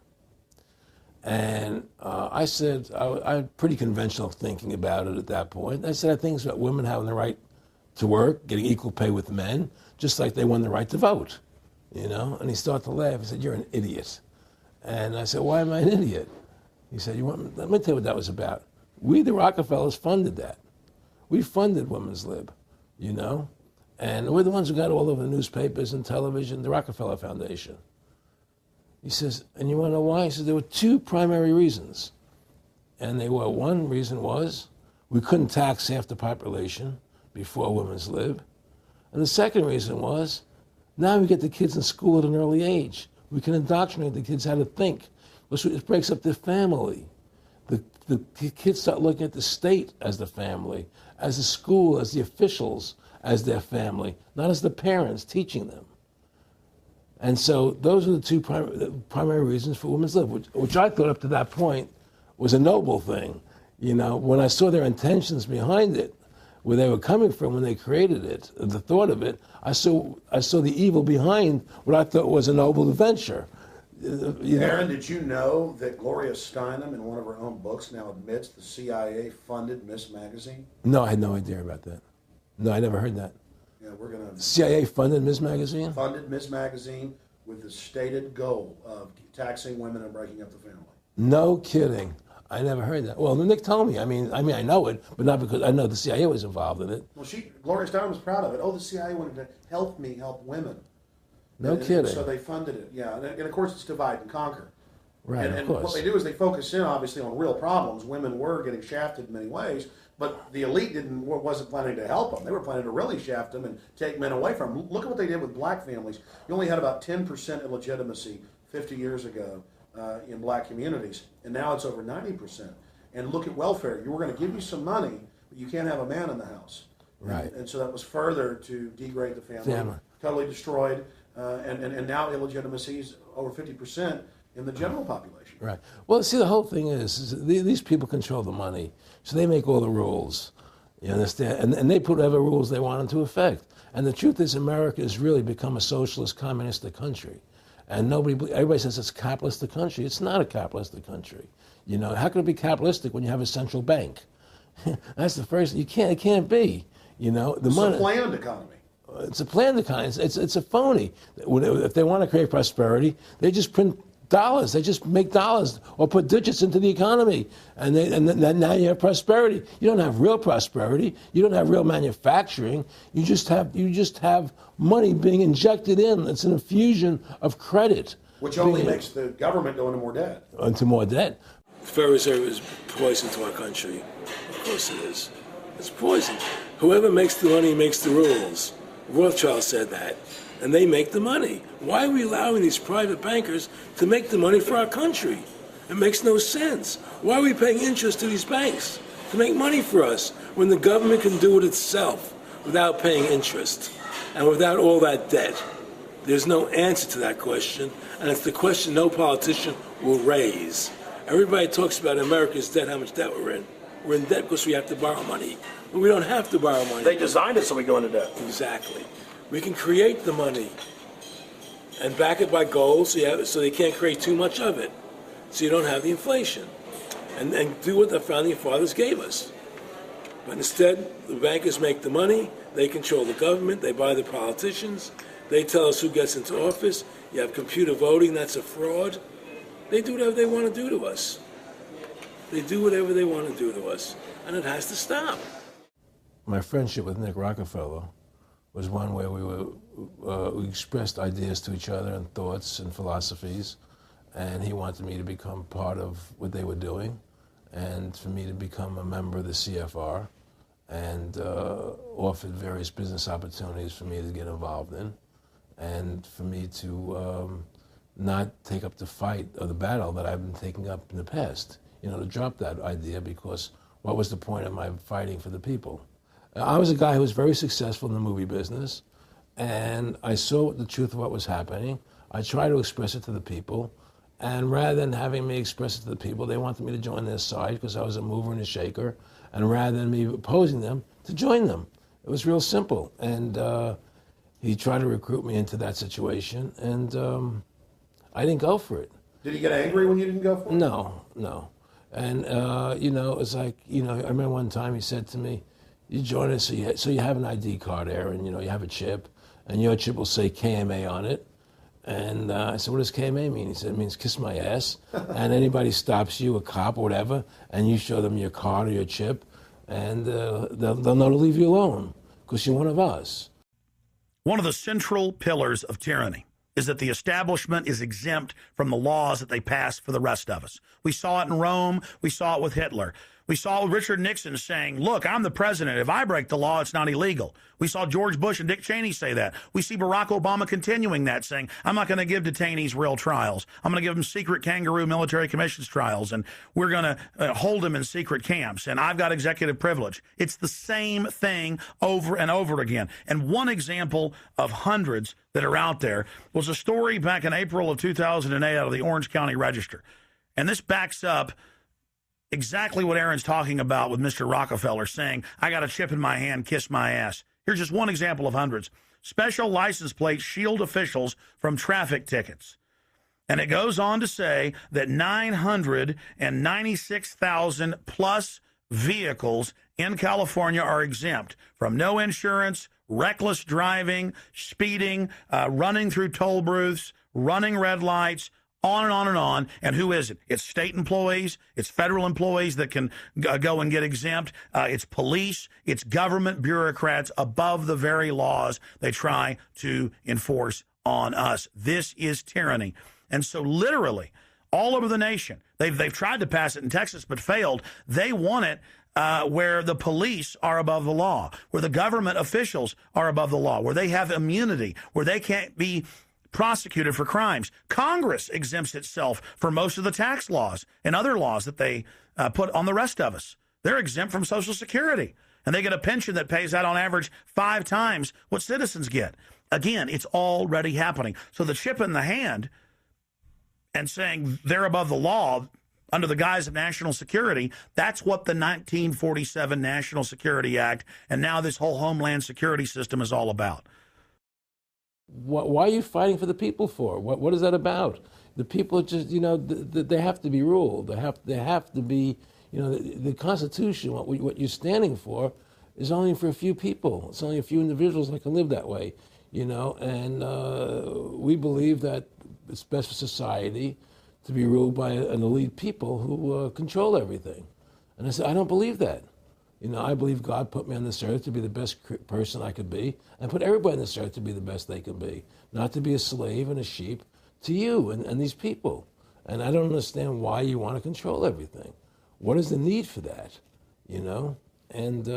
And I said, I had pretty conventional thinking about it at that point. I said, I think it's about women having the right to work, getting equal pay with men, just like they won the right to vote, you know? And he started to laugh. He said, "You're an idiot." And I said, "Why am I an idiot?" He said, let me tell you what that was about. We, the Rockefellers, funded that. We funded women's lib, you know? And we're the ones who got all over the newspapers and television, the Rockefeller Foundation. He says, and you want to know why? He says, there were two primary reasons. And they were, one reason was we couldn't tax half the population before women's lib. And the second reason was, now we get the kids in school at an early age. We can indoctrinate the kids how to think. It breaks up the family. The kids start looking at the state as the family, as the school, as the officials, as their family, not as the parents teaching them. And so those are the two primary reasons for women's lib, which I thought up to that point was a noble thing. You know, when I saw their intentions behind it, where they were coming from when they created it, the thought of it, I saw the evil behind what I thought was a noble venture. Aaron, did you know that Gloria Steinem, in one of her own books, now admits the CIA funded Miss Magazine? No, I had no idea about that. No, I never heard that. Yeah, we're going to... CIA funded Miss Magazine? Funded Miss Magazine with the stated goal of taxing women and breaking up the family. No kidding. I never heard that. Well, Nick told me. I mean, I know it, but not because I know the CIA was involved in it. Well, Gloria Steinem was proud of it. Oh, the CIA wanted to help women. No kidding. So they funded it, yeah. And of course, it's divide and conquer. Right, and of course. What they do is they focus in, obviously, on real problems. Women were getting shafted in many ways, but the elite wasn't planning to help them. They were planning to really shaft them and take men away from them. Look at what they did with black families. You only had about 10% illegitimacy 50 years ago in black communities, and now it's over 90%. And look at welfare. You were going to give you some money, but you can't have a man in the house. Right. And so that was further to degrade the family. Totally destroyed. And now illegitimacy is over 50% in the general population. Right. Well, see, the whole thing is these people control the money, so they make all the rules. You understand? And they put whatever rules they want into effect. And the truth is, America has really become a socialist, communistic country. And everybody says it's a capitalistic country. It's not a capitalistic country. You know, how can it be capitalistic when you have a central bank? That's the first. It can't be. You know, It's a planned economy. It's a planned economy. It's a phony. If they want to create prosperity, they just print dollars. They just make dollars or put digits into the economy, and now you have prosperity. You don't have real prosperity. You don't have real manufacturing. You just have money being injected in. It's an infusion of credit, which only makes the government go into more debt. Into more debt. The Federal Reserve is poison to our country. Of course it is. It's poison. Whoever makes the money makes the rules. Rothschild said that, and they make the money. Why are we allowing these private bankers to make the money for our country? It makes no sense. Why are we paying interest to these banks to make money for us when the government can do it itself without paying interest and without all that debt? There's no answer to that question, and it's the question no politician will raise. Everybody talks about America's debt, how much debt we're in. We're in debt because we have to borrow money. But we don't have to borrow money. They designed it so we go into debt. Exactly. We can create the money and back it by gold so they can't create too much of it. So you don't have the inflation. And do what the founding fathers gave us. But instead, the bankers make the money, they control the government, they buy the politicians, they tell us who gets into office. You have computer voting, that's a fraud. They do whatever they want to do to us. They do whatever they want to do to us, and it has to stop. My friendship with Nick Rockefeller was one where we expressed ideas to each other and thoughts and philosophies, and he wanted me to become part of what they were doing, and for me to become a member of the CFR, and offered various business opportunities for me to get involved in, and for me to not take up the fight or the battle that I've been taking up in the past. You know, to drop that idea, because what was the point of my fighting for the people? I was a guy who was very successful in the movie business, and I saw the truth of what was happening. I tried to express it to the people, And rather than having me express it to the people, they wanted me to join their side because I was a mover and a shaker. And rather than me opposing them, to join them. It was real simple. And he tried to recruit me into that situation, and I didn't go for it. Did he get angry when you didn't go for it? No. And, it's like, I remember one time he said to me, you join us, so you have an ID card, Aaron, you have a chip, and your chip will say KMA on it. And I said, what does KMA mean? He said, it means kiss my ass. And anybody stops you, a cop or whatever, and you show them your card or your chip, and they'll know to leave you alone because you're one of us. One of the central pillars of tyranny is that the establishment is exempt from the laws that they pass for the rest of us. We saw it in Rome. We saw it with Hitler. We saw Richard Nixon saying, look, I'm the president. If I break the law, it's not illegal. We saw George Bush and Dick Cheney say that. We see Barack Obama continuing that, saying, I'm not going to give detainees real trials. I'm going to give them secret kangaroo military commissions trials, and we're going to hold them in secret camps, and I've got executive privilege. It's the same thing over and over again. And one example of hundreds that are out there was a story back in April of 2008 out of the Orange County Register. And this backs up exactly what Aaron's talking about with Mr. Rockefeller saying, I got a chip in my hand, kiss my ass. Here's just one example of hundreds. Special license plates shield officials from traffic tickets. And it goes on to say that 996,000 plus vehicles in California are exempt from no insurance, reckless driving, speeding, running through toll booths, running red lights, on and on and on. And who is it? It's state employees. It's federal employees that can go and get exempt. It's police. It's government bureaucrats above the very laws they try to enforce on us. This is tyranny. And so literally all over the nation, they've tried to pass it in Texas but failed. They want it where the police are above the law, where the government officials are above the law, where they have immunity, where they can't be prosecuted for crimes. Congress exempts itself from most of the tax laws and other laws that they put on the rest of us. They're exempt from Social Security, and they get a pension that pays out on average 5 times what citizens get. Again, it's already happening. So the chip in the hand and saying they're above the law under the guise of national security, that's what the 1947 National Security Act and now this whole Homeland Security system is all about. Why are you fighting for the people for? What is that about? The people just, they have to be ruled. They have to be, the Constitution, what you're standing for is only for a few people. It's only a few individuals that can live that way, and we believe that it's best for society to be ruled by an elite people who control everything. And I said, I don't believe that. I believe God put me on this earth to be the best person I could be and put everybody on this earth to be the best they can be, not to be a slave and a sheep to you and these people. And I don't understand why you want to control everything. What is the need for that, And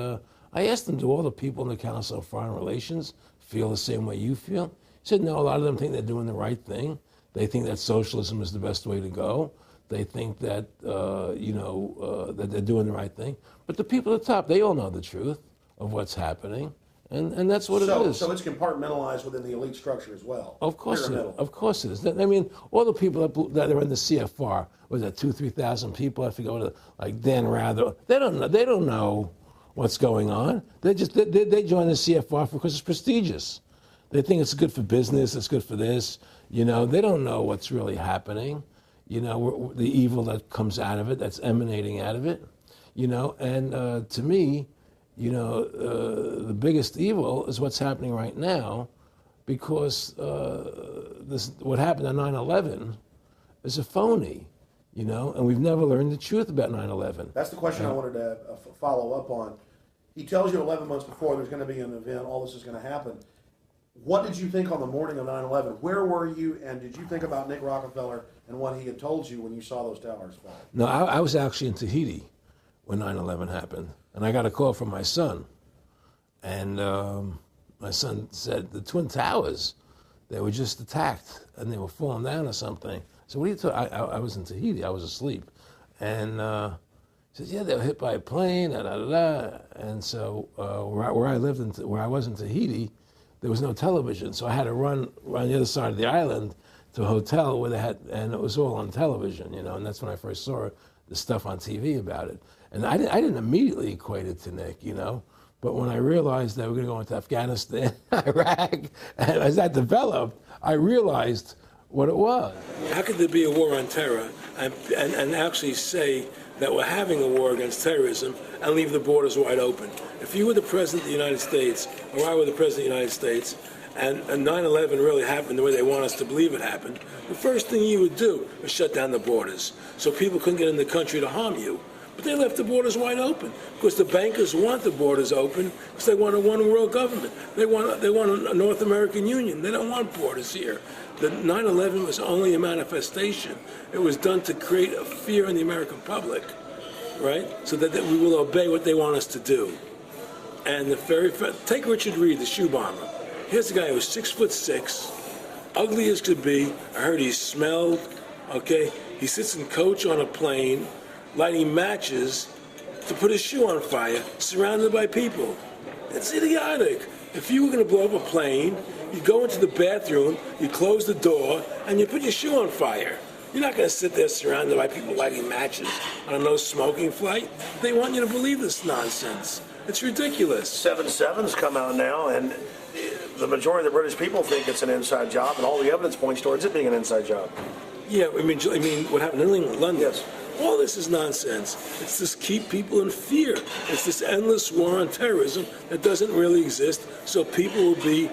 I asked them, do all the people in the Council of Foreign Relations feel the same way you feel? He said, no, a lot of them think they're doing the right thing. They think that socialism is the best way to go. They think that, that they're doing the right thing. But the people at the top, they all know the truth of what's happening. And that's what it is. So it's compartmentalized within the elite structure as well. Of course it is. Of course it is. I mean, all the people that are in the CFR, was that 2,000-3,000 people? I forget like Dan Rather. They don't know what's going on. They join the CFR because it's prestigious. They think it's good for business. It's good for this. They don't know what's really happening. The evil that comes out of it, that's emanating out of it, and to me, the biggest evil is what's happening right now, because what happened on 9/11 is a phony, and we've never learned the truth about 9/11. That's the question I wanted to follow up on. He tells you 11 months before there's going to be an event, all this is going to happen. What did you think on the morning of 9/11? Where were you, and did you think about Nick Rockefeller and what he had told you when you saw those towers fall? No, I was actually in Tahiti when 9/11 happened, and I got a call from my son. And my son said, the Twin Towers, they were just attacked, and they were falling down or something. So what are you talking? I was in Tahiti, I was asleep. And he said, yeah, they were hit by a plane, And so where I was in Tahiti, there was no television, so I had to run the other side of the island to a hotel where they had, and it was all on television, you know, and that's when I first saw the stuff on TV about it. And I didn't immediately equate it to Nick, you know, but when I realized that we were going to go into Afghanistan, Iraq, and as that developed, I realized what it was. How could there be a war on terror and actually say that we're having a war against terrorism and leave the borders wide open? If you were the President of the United States, or I were the President of the United States, and 9/11 really happened the way they want us to believe it happened, the first thing you would do is shut down the borders so people couldn't get in the country to harm you. But they left the borders wide open because the bankers want the borders open because they want a one-world government. They want a North American Union. They don't want borders here. The 9/11 was only a manifestation. It was done to create a fear in the American public, right? So that we will obey what they want us to do. And take Richard Reed, the shoe bomber. Here's a guy who was 6'6", ugly as could be. I heard he smelled. Okay, he sits in coach on a plane, lighting matches to put his shoe on fire, surrounded by people. It's idiotic. If you were going to blow up a plane, you go into the bathroom, you close the door, and you put your shoe on fire. You're not going to sit there surrounded by people lighting matches on a no-smoking flight. They want you to believe this nonsense. It's ridiculous. 7/7's come out now, and the majority of the British people think it's an inside job, and all the evidence points towards it being an inside job. Yeah, I mean, what happened in England, London? Yes. All this is nonsense. It's just keep people in fear. It's this endless war on terrorism that doesn't really exist, so people will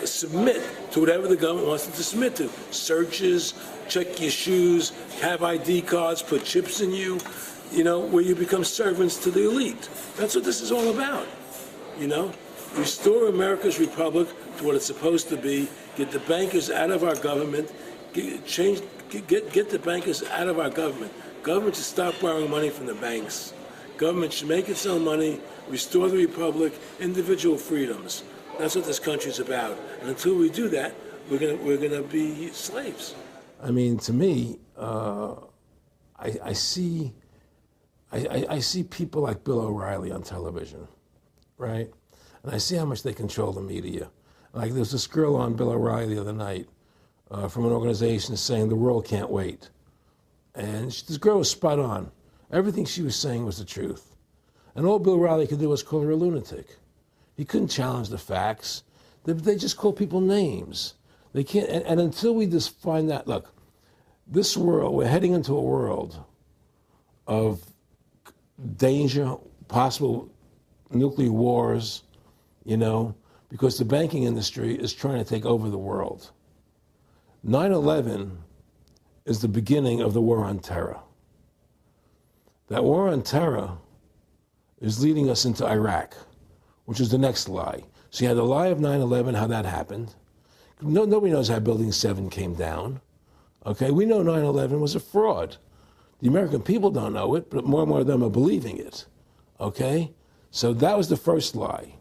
submit to whatever the government wants them to submit to. Searches, check your shoes, have ID cards, put chips in you, you know, where you become servants to the elite. That's what this is all about, you know? Restore America's republic to what it's supposed to be, get the bankers out of our government, get the bankers out of our government. Government should stop borrowing money from the banks. Government should make its own money, restore the republic, individual freedoms. That's what this country's about. And until we do that, we're gonna be slaves. I mean, to me, I see people like Bill O'Reilly on television, right? And I see how much they control the media. Like there was this girl on Bill O'Reilly the other night from an organization saying the world can't wait. And this girl was spot on. Everything she was saying was the truth. And all Bill O'Reilly could do was call her a lunatic. He couldn't challenge the facts. They just call people names. They can't, and until we just find that, look, this world, we're heading into a world of danger, possible nuclear wars, you know, because the banking industry is trying to take over the world. 9/11 is the beginning of the war on terror. That war on terror is leading us into Iraq, which is the next lie. So you had the lie of 9/11, how that happened. Nobody knows how Building 7 came down. Okay, we know 9/11 was a fraud. The American people don't know it, but more and more of them are believing it. Okay, so that was the first lie.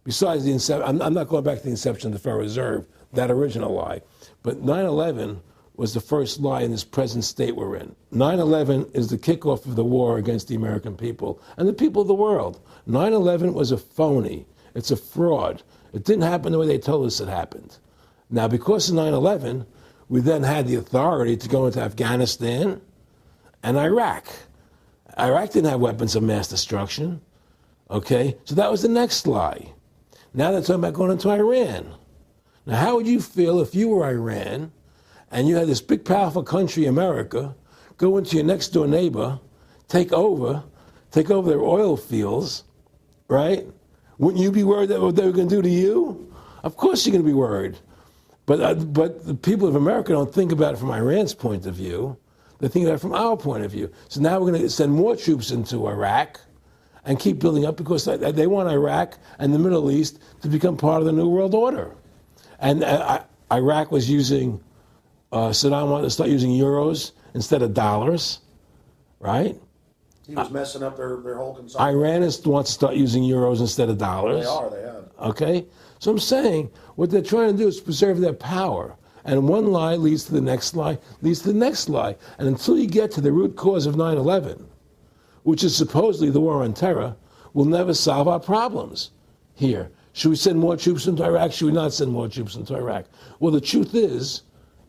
Besides the inception, I'm not going back to the inception of the Federal Reserve, that original lie. But 9/11 was the first lie in this present state we're in. 9/11 is the kickoff of the war against the American people and the people of the world. 9/11 was a phony. It's a fraud. It didn't happen the way they told us it happened. Now, because of 9/11, we then had the authority to go into Afghanistan and Iraq. Iraq didn't have weapons of mass destruction. Okay? So that was the next lie. Now they're talking about going into Iran. Now, how would you feel if you were Iran and you had this big, powerful country, America, go into your next door neighbor, take over their oil fields, right? Wouldn't you be worried that what they were going to do to you? Of course you're going to be worried. But the people of America don't think about it from Iran's point of view. They think about it from our point of view. So now we're going to send more troops into Iraq and keep building up because they want Iraq and the Middle East to become part of the New World Order. And Iraq was using, Saddam wanted to start using euros instead of dollars, right? He was messing up their whole consumption. Iran wants to start using euros instead of dollars. They have. Okay? So I'm saying what they're trying to do is preserve their power. And one lie leads to the next lie, leads to the next lie. And until you get to the root cause of 9/11, which is supposedly the war on terror, we'll never solve our problems here. Should we send more troops into Iraq? Should we not send more troops into Iraq? Well, the truth is,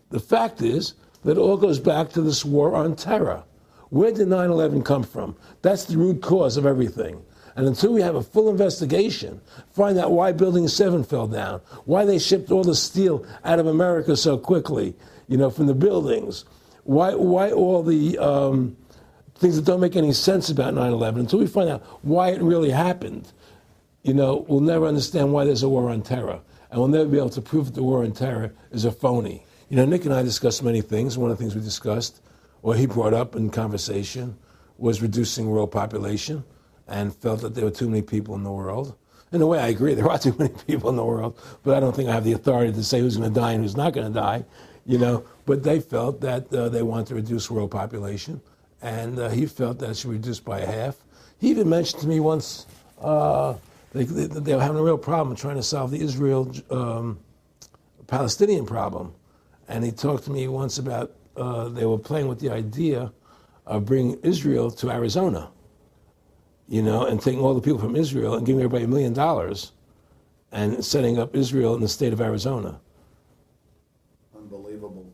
The fact is that it all goes back to this war on terror. Where did 9/11 come from? That's the root cause of everything. And until we have a full investigation, find out why Building 7 fell down, why they shipped all the steel out of America so quickly, from the buildings, why all the things that don't make any sense about 9/11, until we find out why it really happened, we'll never understand why there's a war on terror. And we'll never be able to prove that the war on terror is a phony. Nick and I discussed many things. One of the things we discussed, or he brought up in conversation, was reducing world population, and felt that there were too many people in the world. In a way, I agree, there are too many people in the world, but I don't think I have the authority to say who's going to die and who's not going to die, But they felt that they wanted to reduce world population, and he felt that it should be reduced by half. He even mentioned to me once they were having a real problem trying to solve the Israel-Palestinian problem. And he talked to me once about they were playing with the idea of bringing Israel to Arizona, and taking all the people from Israel and giving everybody $1 million and setting up Israel in the state of Arizona. Unbelievable.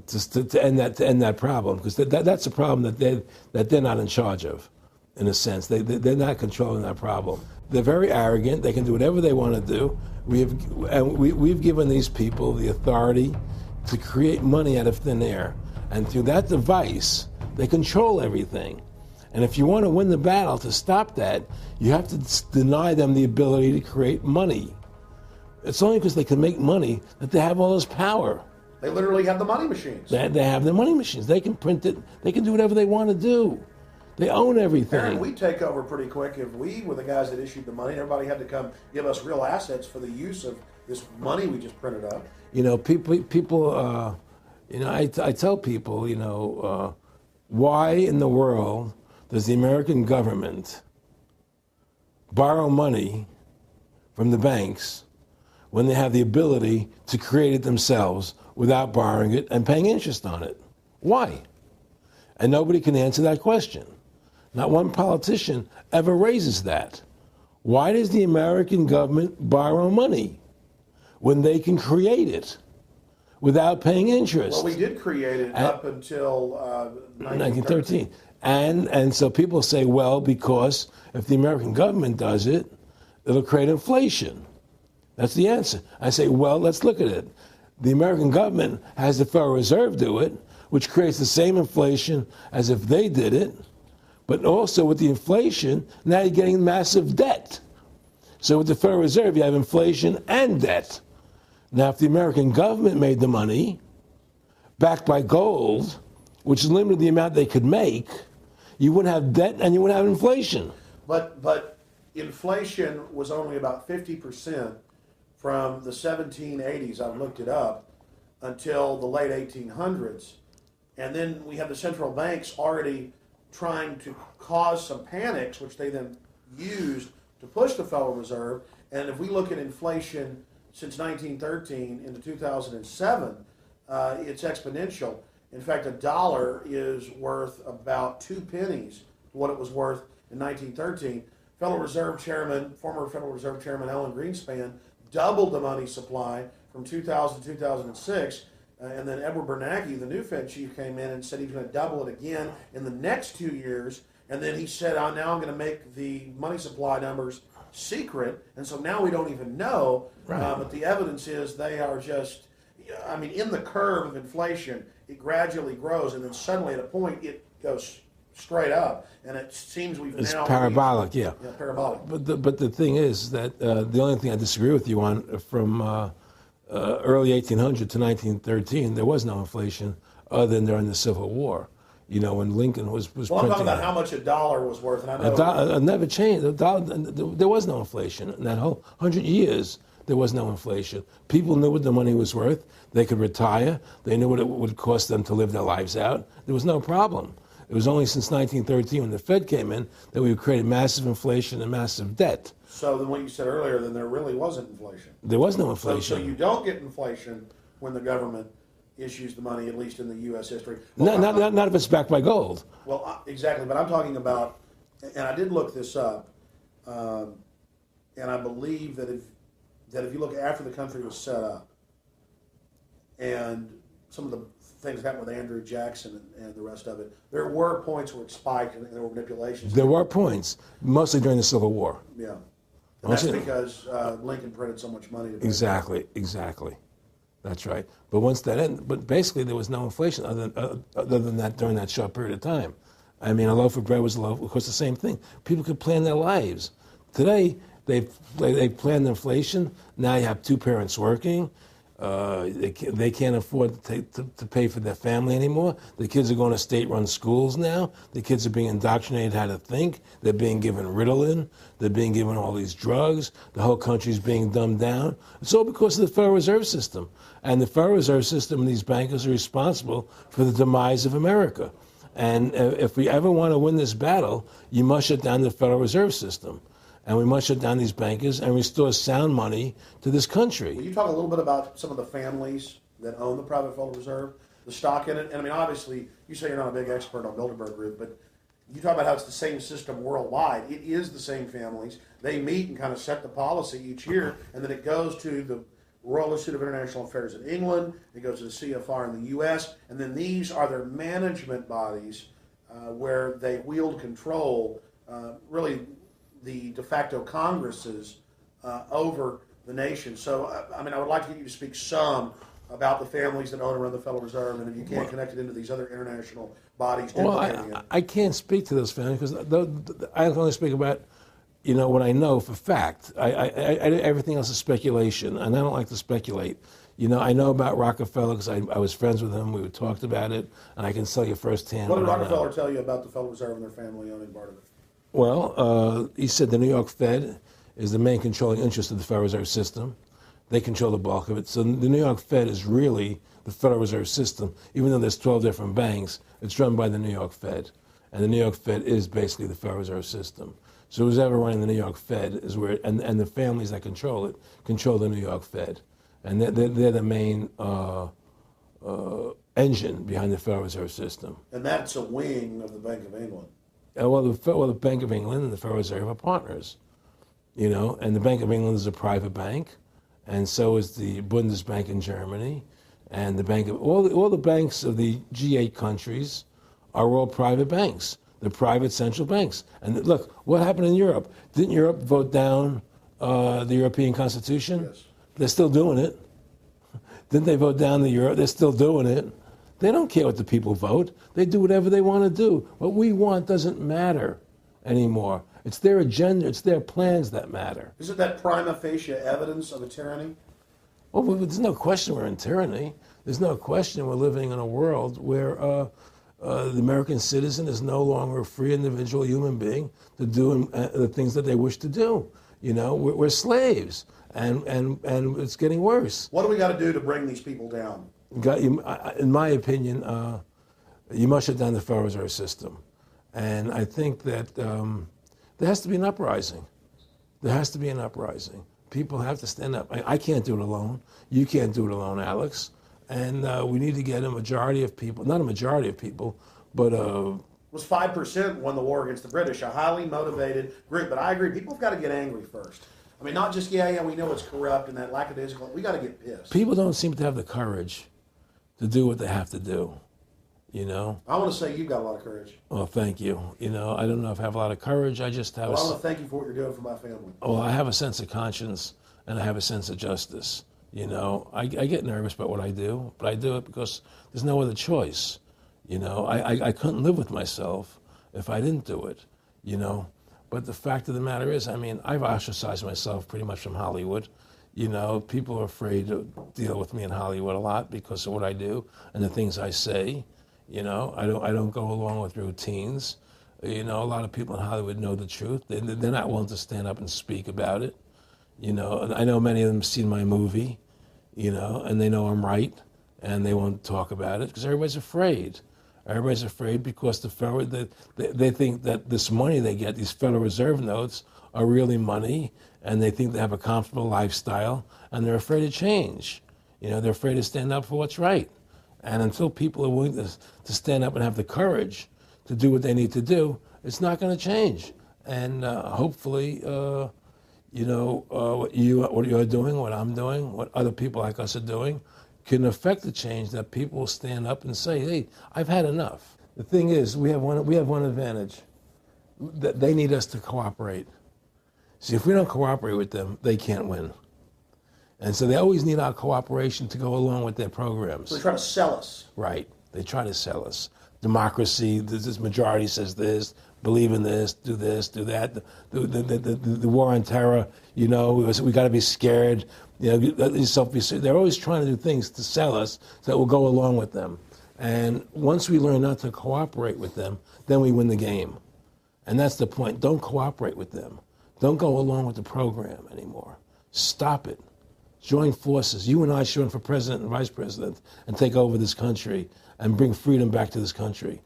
Just to end that problem, because that's a problem that they're not in charge of, in a sense. They're not controlling that problem. They're very arrogant. They can do whatever they want to do. We've given these people the authority to create money out of thin air, and through that device, they control everything. And if you want to win the battle to stop that, you have to deny them the ability to create money. It's only because they can make money that they have all this power. They literally have the money machines. They have the money machines. They can print it. They can do whatever they want to do. They own everything. Aaron, we take over pretty quick. If we were the guys that issued the money, everybody had to come give us real assets for the use of this money we just printed up. People. I tell people, why in the world does the American government borrow money from the banks when they have the ability to create it themselves without borrowing it and paying interest on it? Why? And nobody can answer that question. Not one politician ever raises that. Why does the American government borrow money when they can create it without paying interest? Well, we did create it up until 1913. And so people say, well, because if the American government does it, it'll create inflation. That's the answer. I say, well, let's look at it. The American government has the Federal Reserve do it, which creates the same inflation as if they did it. But also with the inflation, now you're getting massive debt. So with the Federal Reserve, you have inflation and debt. Now, if the American government made the money, backed by gold, which limited the amount they could make, you wouldn't have debt and you wouldn't have inflation. But inflation was only about 50% from the 1780s, I've looked it up, until the late 1800s. And then we have the central banks already trying to cause some panics, which they then used to push the Federal Reserve. And if we look at inflation since 1913 into 2007, it's exponential. In fact, a dollar is worth about 2 pennies what it was worth in 1913. Former Federal Reserve Chairman Alan Greenspan doubled the money supply from 2000 to 2006. And then Edward Bernanke, the new Fed chief, came in and said he's going to double it again in the next 2 years. And then he said, now I'm going to make the money supply numbers secret. And so now we don't even know. Right. But the evidence is they are just, in the curve of inflation, it gradually grows. And then suddenly at a point, it goes straight up. And it seems it's parabolic, yeah. Yeah, parabolic. But the thing is that the only thing I disagree with you on from early 1800 to 1913, there was no inflation other than during the Civil War. When Lincoln was well, printing. I'm talking about how much a dollar was worth. And I know it never changed. There was no inflation. In that whole 100 years, there was no inflation. People knew what the money was worth. They could retire. They knew what it would cost them to live their lives out. There was no problem. It was only since 1913 when the Fed came in that we created massive inflation and massive debt. So then what you said earlier, then there really wasn't inflation. There was no inflation. So you don't get inflation when the government issues the money, at least in the U.S. history. Well, not if it's backed by gold. Well, exactly. But I'm talking about, and I did look this up, and I believe that if you look after the country was set up, and some of the things happened with Andrew Jackson and the rest of it, there were points where it spiked and there were manipulations. There were points, mostly during the Civil War. Yeah. And that's because Lincoln printed so much money. Exactly. That's right. But once that ended, but basically there was no inflation other than that during that short period of time. I mean, a loaf of bread was a loaf. Of course, the same thing. People could plan their lives. Today, they planned inflation. Now you have two parents working. They can't afford to pay for their family anymore. The kids are going to state-run schools now. The kids are being indoctrinated how to think. They're being given Ritalin. They're being given all these drugs. The whole country's being dumbed down. It's all because of the Federal Reserve System. And the Federal Reserve System and these bankers are responsible for the demise of America. And if we ever want to win this battle, you must shut down the Federal Reserve System. And we must shut down these bankers and restore sound money to this country. Will you talk a little bit about some of the families that own the private Federal Reserve, the stock in it? And I mean, obviously, you say you're not a big expert on Bilderberg Group, but you talk about how it's the same system worldwide. It is the same families. They meet and kind of set the policy each year, and then it goes to the Royal Institute of International Affairs in England, it goes to the CFR in the U.S., and then these are their management bodies where they wield control, really the de facto Congresses over the nation. So, I mean, I would like to get you to speak some about the families that own and run the Federal Reserve, and if you can't connect it into these other international bodies. Well, I can't speak to those families because I can only speak about, what I know for fact. Everything else is speculation, and I don't like to speculate. I know about Rockefeller because I was friends with him. We talked about it, and I can tell you firsthand. What did Rockefeller tell you about the Federal Reserve and their family owning part of it? Well, he said the New York Fed is the main controlling interest of the Federal Reserve System. They control the bulk of it. So the New York Fed is really the Federal Reserve System. Even though there's 12 different banks, it's run by the New York Fed. And the New York Fed is basically the Federal Reserve System. So who's ever running the New York Fed is where, and the families that control it, control the New York Fed. And they're the main engine behind the Federal Reserve System. And that's a wing of the Bank of England. Well, the Bank of England and the Federal Reserve are partners, and the Bank of England is a private bank, and so is the Bundesbank in Germany, and the bank of all the banks of the G8 countries are all private banks. They're private central banks. And look, what happened in Europe? Didn't Europe vote down the European Constitution? Yes. They're still doing it. Didn't they vote down the euro? They're still doing it. They don't care what the people vote. They do whatever they want to do. What we want doesn't matter anymore. It's their agenda, it's their plans that matter. Isn't that prima facie evidence of a tyranny? Well, there's no question we're in tyranny. There's no question we're living in a world where the American citizen is no longer a free individual human being to do the things that they wish to do. We're slaves, and it's getting worse. What do we got to do to bring these people down? In my opinion, you must shut down the Federal Reserve System. And I think that there has to be an uprising. There has to be an uprising. People have to stand up. I can't do it alone. You can't do it alone, Alex. And we need to get a majority of people, not a majority of people, but It was 5% won the war against the British, a highly motivated group. But I agree, people have got to get angry first. I mean, not just, we know it's corrupt and that lackadaisical. We got to get pissed. People don't seem to have the courage to do what they have to do, I want to say you've got a lot of courage. Well, thank you. I don't know if I have a lot of courage. I just have I want to thank you for what you're doing for my family. Well, I have a sense of conscience and I have a sense of justice. I get nervous about what I do, but I do it because there's no other choice. I couldn't live with myself if I didn't do it, But the fact of the matter is, I've ostracized myself pretty much from Hollywood. People are afraid to deal with me in Hollywood a lot because of what I do and the things I say. I don't go along with routines. A lot of people in Hollywood know the truth. They're not willing to stand up and speak about it. I know many of them have seen my movie, and they know I'm right, and they won't talk about it because everybody's afraid. Everybody's afraid because they think that this money they get, these Federal Reserve notes, are really money, and they think they have a comfortable lifestyle, and they're afraid to change. They're afraid to stand up for what's right. And until people are willing to stand up and have the courage to do what they need to do, it's not going to change. And hopefully, what you're doing, what I'm doing, what other people like us are doing, can affect the change, that people will stand up and say, hey, I've had enough. The thing is, we have one advantage. That they need us to cooperate. See, if we don't cooperate with them, they can't win. And so they always need our cooperation to go along with their programs. So they try to sell us. Right. They try to sell us. Democracy, this majority says this, believe in this, do that. The war on terror, we got to be scared. They're always trying to do things to sell us so that we'll go along with them. And once we learn not to cooperate with them, then we win the game. And that's the point. Don't cooperate with them. Don't go along with the program anymore. Stop it. Join forces. You and I should run for president and vice president and take over this country and bring freedom back to this country.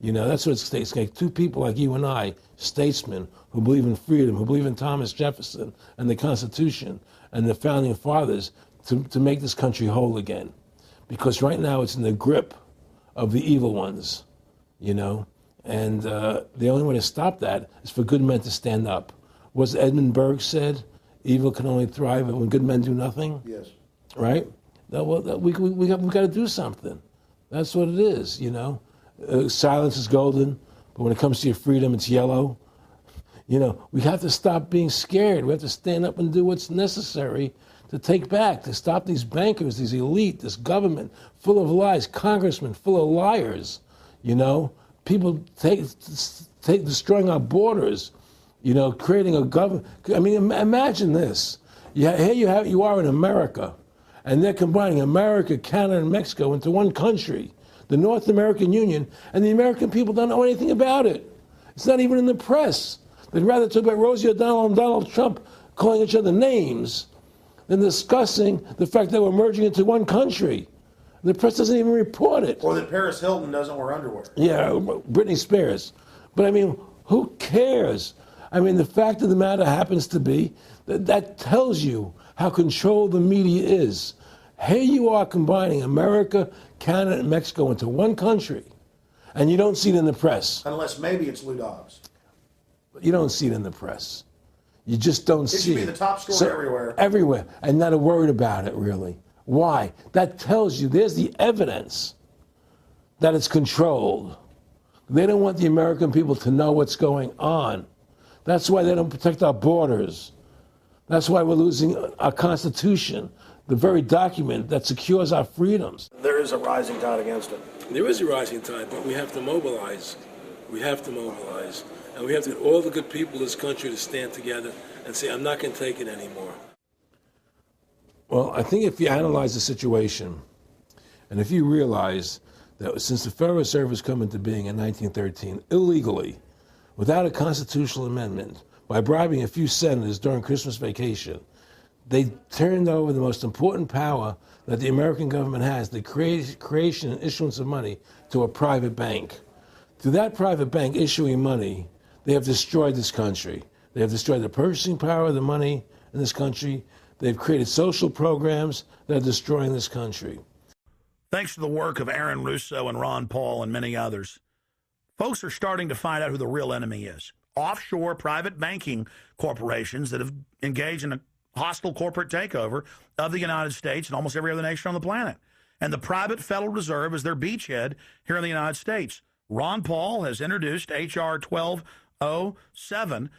That's what it takes. Two people like you and I, statesmen who believe in freedom, who believe in Thomas Jefferson and the Constitution and the founding fathers to make this country whole again. Because right now it's in the grip of the evil ones, And the only way to stop that is for good men to stand up. What's Edmund Burke said? Evil can only thrive when good men do nothing. Yes. Right? We got to do something. That's what it is, Silence is golden, but when it comes to your freedom, it's yellow. We have to stop being scared. We have to stand up and do what's necessary to take back, to stop these bankers, these elite, this government full of lies, congressmen full of liars, People destroying our borders, creating a government. I mean, imagine this. Here you are in America, and they're combining America, Canada, and Mexico into one country, the North American Union, and the American people don't know anything about it. It's not even in the press. They'd rather talk about Rosie O'Donnell and Donald Trump calling each other names than discussing the fact that we're merging into one country. The press doesn't even report it. Or that Paris Hilton doesn't wear underwear. Yeah, Britney Spears. But I mean, who cares? I mean, the fact of the matter happens to be that tells you how controlled the media is. Here you are combining America, Canada, and Mexico into one country, and you don't see it in the press. Unless maybe it's Lou Dobbs. You don't see it in the press. You just don't see it. It should be the top story everywhere. Everywhere, and not a word about it, really. Why? That tells you there's the evidence that it's controlled. They don't want the American people to know what's going on. That's why they don't protect our borders. That's why we're losing our Constitution, the very document that secures our freedoms. There is a rising tide against it. There is a rising tide, but we have to mobilize. We have to mobilize. And we have to get all the good people in this country to stand together and say, I'm not going to take it anymore. Well, I think if you analyze the situation, and if you realize that since the Federal Reserve has come into being in 1913, illegally, without a constitutional amendment, by bribing a few senators during Christmas vacation, they turned over the most important power that the American government has, the creation and issuance of money, to a private bank. Through that private bank issuing money, they have destroyed this country. They have destroyed the purchasing power of the money in this country. They've created social programs that are destroying this country. Thanks to the work of Aaron Russo and Ron Paul and many others, folks are starting to find out who the real enemy is. Offshore private banking corporations that have engaged in a hostile corporate takeover of the United States and almost every other nation on the planet. And the private Federal Reserve is their beachhead here in the United States. Ron Paul has introduced H.R. 1207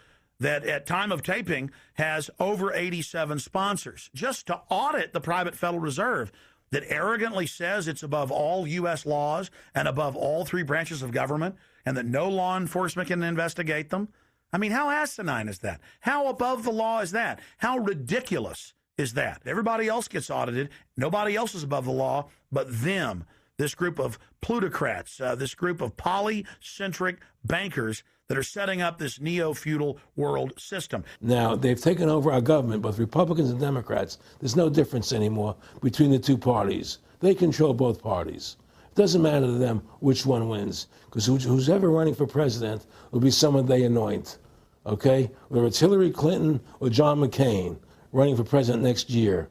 that at time of taping has over 87 sponsors, just to audit the private Federal Reserve that arrogantly says it's above all U.S. laws and above all three branches of government and that no law enforcement can investigate them. I mean, how asinine is that? How above the law is that? How ridiculous is that? Everybody else gets audited. Nobody else is above the law but them, this group of plutocrats, this group of polycentric bankers that are setting up this neo-feudal world system. Now, they've taken over our government, both Republicans and Democrats. There's no difference anymore between the two parties. They control both parties. It doesn't matter to them which one wins, because who's ever running for president will be someone they anoint, okay? Whether it's Hillary Clinton or John McCain running for president next year,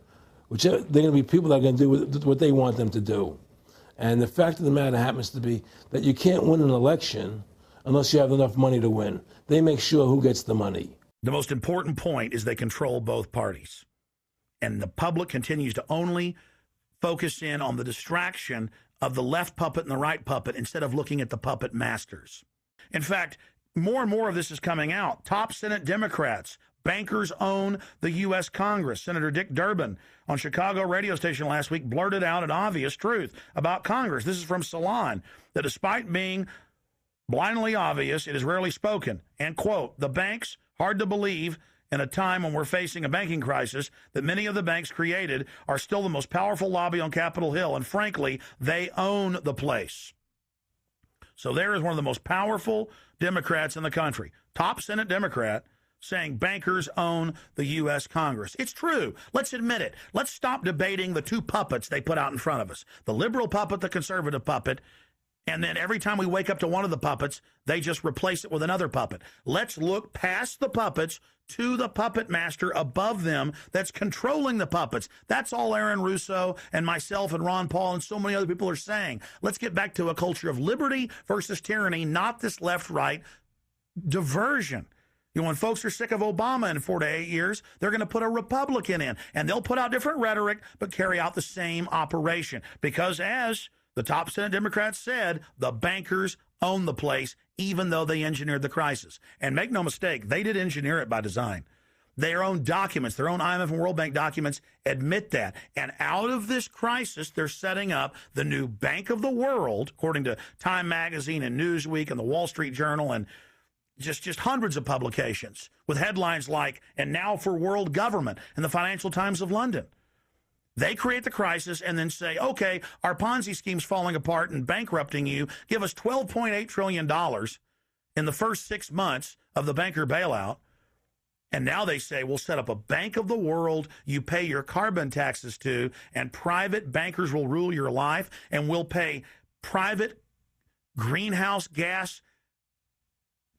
they're going to be people that are going to do what they want them to do. And the fact of the matter happens to be that you can't win an election unless you have enough money to win. They make sure who gets the money. The most important point is they control both parties. And the public continues to only focus in on the distraction of the left puppet and the right puppet instead of looking at the puppet masters. In fact, more and more of this is coming out. Top Senate Democrats, bankers own the U.S. Congress. Senator Dick Durbin on Chicago radio station last week blurted out an obvious truth about Congress. This is from Salon, that despite being blindly obvious, it is rarely spoken. And, quote, the banks, hard to believe in a time when we're facing a banking crisis, that many of the banks created are still the most powerful lobby on Capitol Hill. And frankly, they own the place. So there is one of the most powerful Democrats in the country, top Senate Democrat, saying bankers own the U.S. Congress. It's true. Let's admit it. Let's stop debating the two puppets they put out in front of us, the liberal puppet, the conservative puppet, and then every time we wake up to one of the puppets, they just replace it with another puppet. Let's look past the puppets to the puppet master above them that's controlling the puppets. That's all Aaron Russo and myself and Ron Paul and so many other people are saying. Let's get back to a culture of liberty versus tyranny, not this left-right diversion. You know, when folks are sick of Obama in 4 to 8 years, they're going to put a Republican in, and they'll put out different rhetoric, but carry out the same operation. Because as the top Senate Democrats said, the bankers own the place, even though they engineered the crisis. And make no mistake, they did engineer it by design. Their own documents, their own IMF and World Bank documents admit that. And out of this crisis, they're setting up the new Bank of the World, according to Time Magazine and Newsweek and the Wall Street Journal and just hundreds of publications with headlines like, and now for world government, and the Financial Times of London. They create the crisis and then say, okay, our Ponzi scheme's falling apart and bankrupting you. Give us $12.8 trillion in the first 6 months of the banker bailout. And now they say, we'll set up a Bank of the World you pay your carbon taxes to, and private bankers will rule your life, and we'll pay private greenhouse gas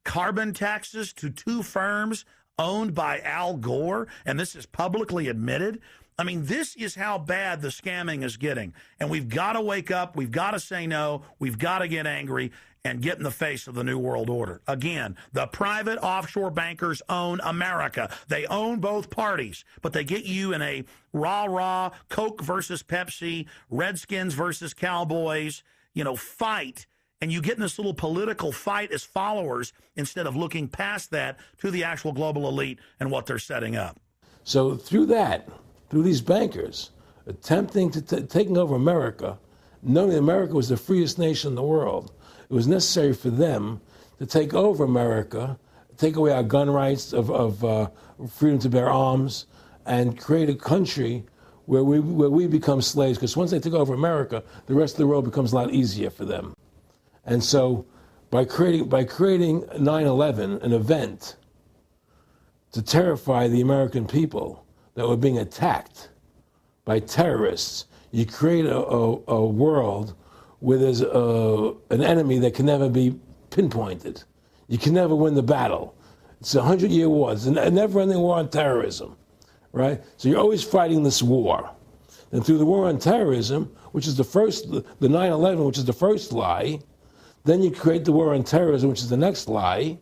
carbon taxes to two firms owned by Al Gore, and this is publicly admitted. I mean, this is how bad the scamming is getting. And we've got to wake up. We've got to say no. We've got to get angry and get in the face of the New World Order. Again, the private offshore bankers own America. They own both parties, but they get you in a rah-rah, Coke versus Pepsi, Redskins versus Cowboys, fight. And you get in this little political fight as followers instead of looking past that to the actual global elite and what they're setting up. So through these bankers attempting to taking over America, knowing that America was the freest nation in the world, it was necessary for them to take over America, take away our gun rights of freedom to bear arms, and create a country where we become slaves. Because once they took over America, the rest of the world becomes a lot easier for them. And so by creating 9/11, an event to terrify the American people that were being attacked by terrorists, you create a world where there's an enemy that can never be pinpointed. You can never win the battle. It's a 100-year war. It's a never-ending war on terrorism, right? So you're always fighting this war. And through the war on terrorism, which is the 9/11, which is the first lie, then you create the war on terrorism, which is the next lie.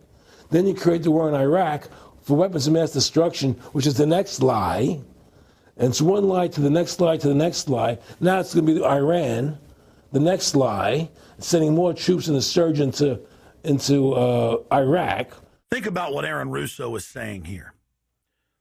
Then you create the war in Iraq for weapons of mass destruction, which is the next lie. And it's one lie to the next lie to the next lie. Now it's going to be Iran, the next lie, sending more troops and a surge into Iraq. Think about what Aaron Russo is saying here.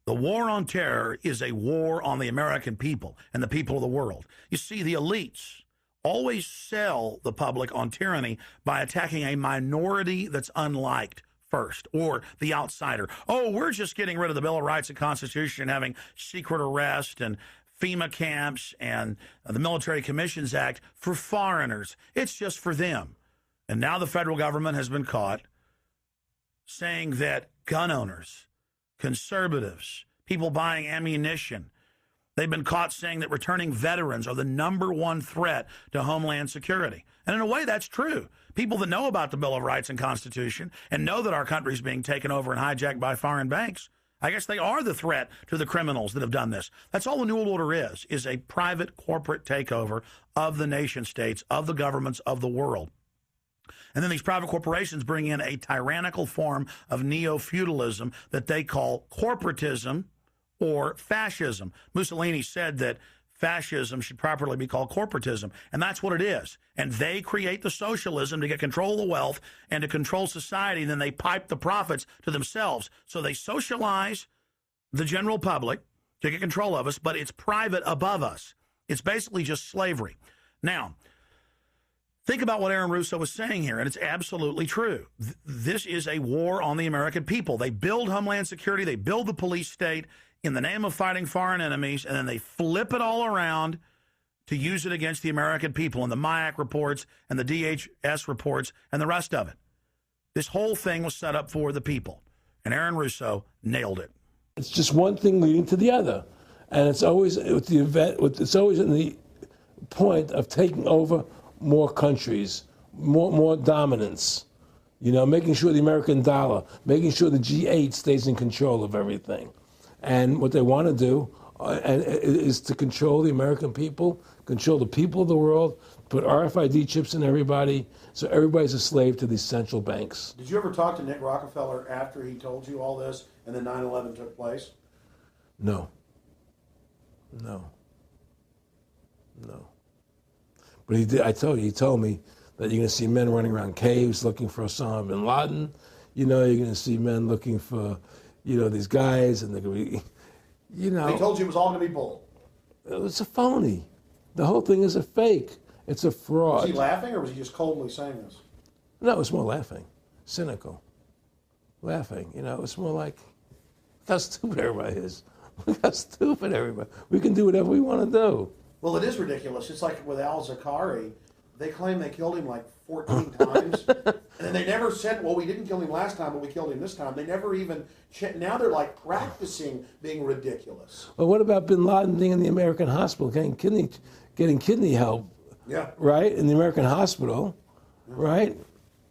The war on terror is a war on the American people and the people of the world. You see, the elites always sell the public on tyranny by attacking a minority that's unliked first, or the outsider. Oh, we're just getting rid of the Bill of Rights and Constitution and having secret arrest and FEMA camps and the Military Commissions Act for foreigners. It's just for them. And now the federal government has been caught saying that gun owners, conservatives, people buying ammunition, they've been caught saying that returning veterans are the #1 threat to Homeland Security. And in a way, that's true. People that know about the Bill of Rights and Constitution and know that our country is being taken over and hijacked by foreign banks, I guess they are the threat to the criminals that have done this. That's all the New World Order is a private corporate takeover of the nation states, of the governments of the world. And then these private corporations bring in a tyrannical form of neo-feudalism that they call corporatism or fascism. Mussolini said that fascism should properly be called corporatism. And that's what it is. And they create the socialism to get control of the wealth and to control society. Then they pipe the profits to themselves. So they socialize the general public to get control of us, but it's private above us. It's basically just slavery. Now, think about what Aaron Russo was saying here, and it's absolutely true. This is a war on the American people. They build Homeland Security, they build the police state in the name of fighting foreign enemies, and then they flip it all around to use it against the American people and the MIAC reports and the DHS reports and the rest of it. This whole thing was set up for the people, and Aaron Russo nailed it. It's just one thing leading to the other, and it's always with the event. It's always in the point of taking over more countries, more dominance. You know, making sure the American dollar, making sure the G8 stays in control of everything. And what they want to do is to control the American people, control the people of the world, put RFID chips in everybody, so everybody's a slave to these central banks. Did you ever talk to Nick Rockefeller after he told you all this and then 9/11 took place? No. But he did. He told me that you're going to see men running around caves looking for Osama bin Laden. You know, you're going to see men looking for, these guys, and they're going to be, He told you it was all going to be bull. It's a phony. The whole thing is a fake. It's a fraud. Was he laughing, or was he just coldly saying this? No, it was more laughing, cynical, laughing. It's more like, look how stupid everybody is. Look how stupid everybody. We can do whatever we want to do. Well, it is ridiculous. It's like with al-Zakari. They claim they killed him like 14 times. And then they never said, well, we didn't kill him last time, but we killed him this time. They never even, now they're like practicing being ridiculous. Well, what about bin Laden being in the American hospital, getting kidney help? Yeah. Right? In the American hospital, right?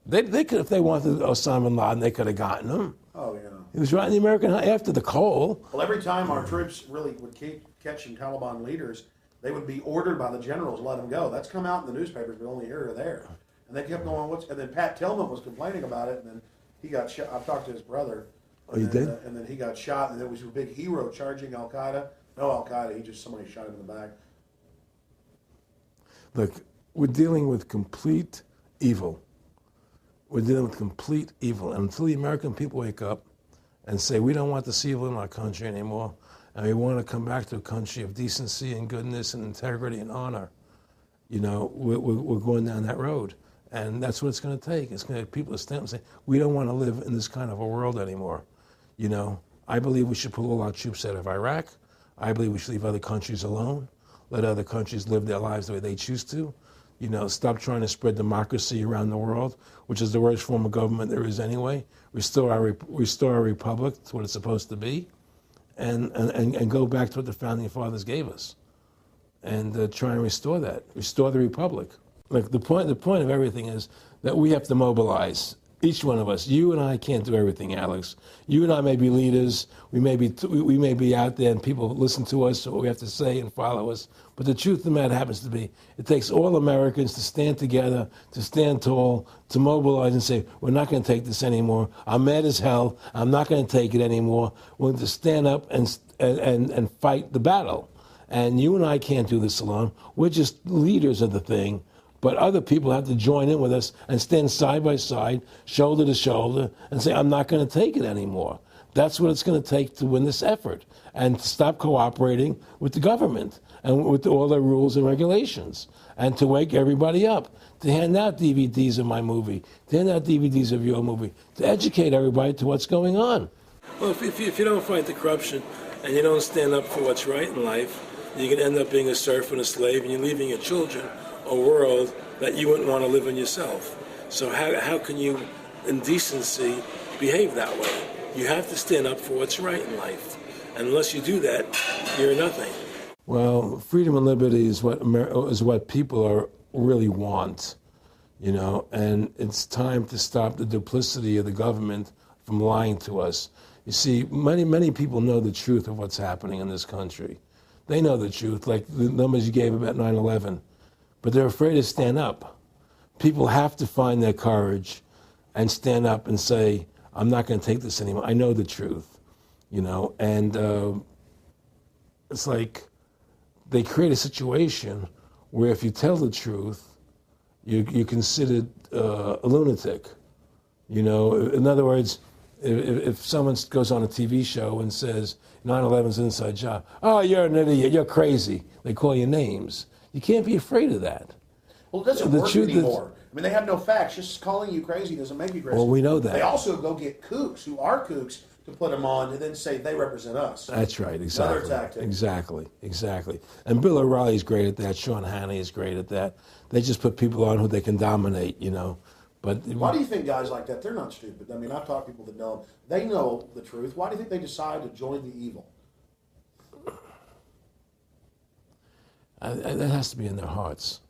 They could, if they wanted Osama bin Laden, they could have gotten him. Oh, yeah. He was right in the American, after the coal. Well, every time our troops really would keep catching Taliban leaders, they would be ordered by the generals to let them go. That's come out in the newspapers, but only here or there. And they kept going, and then Pat Tillman was complaining about it, and then he got shot. I've talked to his brother. Oh, you did? And then he got shot, and there was a big hero charging Al-Qaeda. No Al-Qaeda, somebody shot him in the back. Look, we're dealing with complete evil. We're dealing with complete evil. And until the American people wake up and say, we don't want this evil in our country anymore, and we want to come back to a country of decency and goodness and integrity and honor, we're going down that road. And that's what it's going to take. It's going to people to stand up and say, we don't want to live in this kind of a world anymore. I believe we should pull all our troops out of Iraq. I believe we should leave other countries alone, let other countries live their lives the way they choose to. Stop trying to spread democracy around the world, which is the worst form of government there is anyway. Restore our republic to what it's supposed to be, and go back to what the founding fathers gave us, and try and restore that, restore the republic. Like the point of everything is that we have to mobilize. Each one of us. You and I can't do everything, Alex. You and I may be leaders. We may be out there, and people listen to us, what we have to say, and follow us. But the truth of the matter happens to be, it takes all Americans to stand together, to stand tall, to mobilize and say, we're not going to take this anymore. I'm mad as hell. I'm not going to take it anymore. We're going to stand up and fight the battle. And you and I can't do this alone. We're just leaders of the thing. But other people have to join in with us and stand side by side, shoulder to shoulder, and say, I'm not going to take it anymore. That's what it's going to take to win this effort, and to stop cooperating with the government and with all their rules and regulations, and to wake everybody up, to hand out DVDs of my movie, to hand out DVDs of your movie, to educate everybody to what's going on. Well, if you don't fight the corruption and you don't stand up for what's right in life, you're going to end up being a serf and a slave, and you're leaving your children a world that you wouldn't want to live in yourself. So how can you, in decency, behave that way? You have to stand up for what's right in life. And unless you do that, you're nothing. Well, freedom and liberty is what people really want, and it's time to stop the duplicity of the government from lying to us. You see, many people know the truth of what's happening in this country. They know the truth, like the numbers you gave about 9/11. But they're afraid to stand up. People have to find their courage and stand up and say, I'm not going to take this anymore. I know the truth, and it's like they create a situation where if you tell the truth, you're considered a lunatic. You know, in other words, if someone goes on a TV show and says 9/11's an inside job, oh, you're an idiot, you're crazy. They call you names. You can't be afraid of that. Well, it doesn't work anymore. I mean, they have no facts. Just calling you crazy doesn't make you crazy. Well, we know that. They also go get kooks who are kooks to put them on and then say they represent us. That's right, exactly. Another tactic. Exactly. And Bill O'Reilly's great at that. Sean Hannity is great at that. They just put people on who they can dominate, you know. But why do you think guys like that, they're not stupid? I mean, I've talked to people that know them. They know the truth. Why do you think they decide to join the evil? That has to be in their hearts.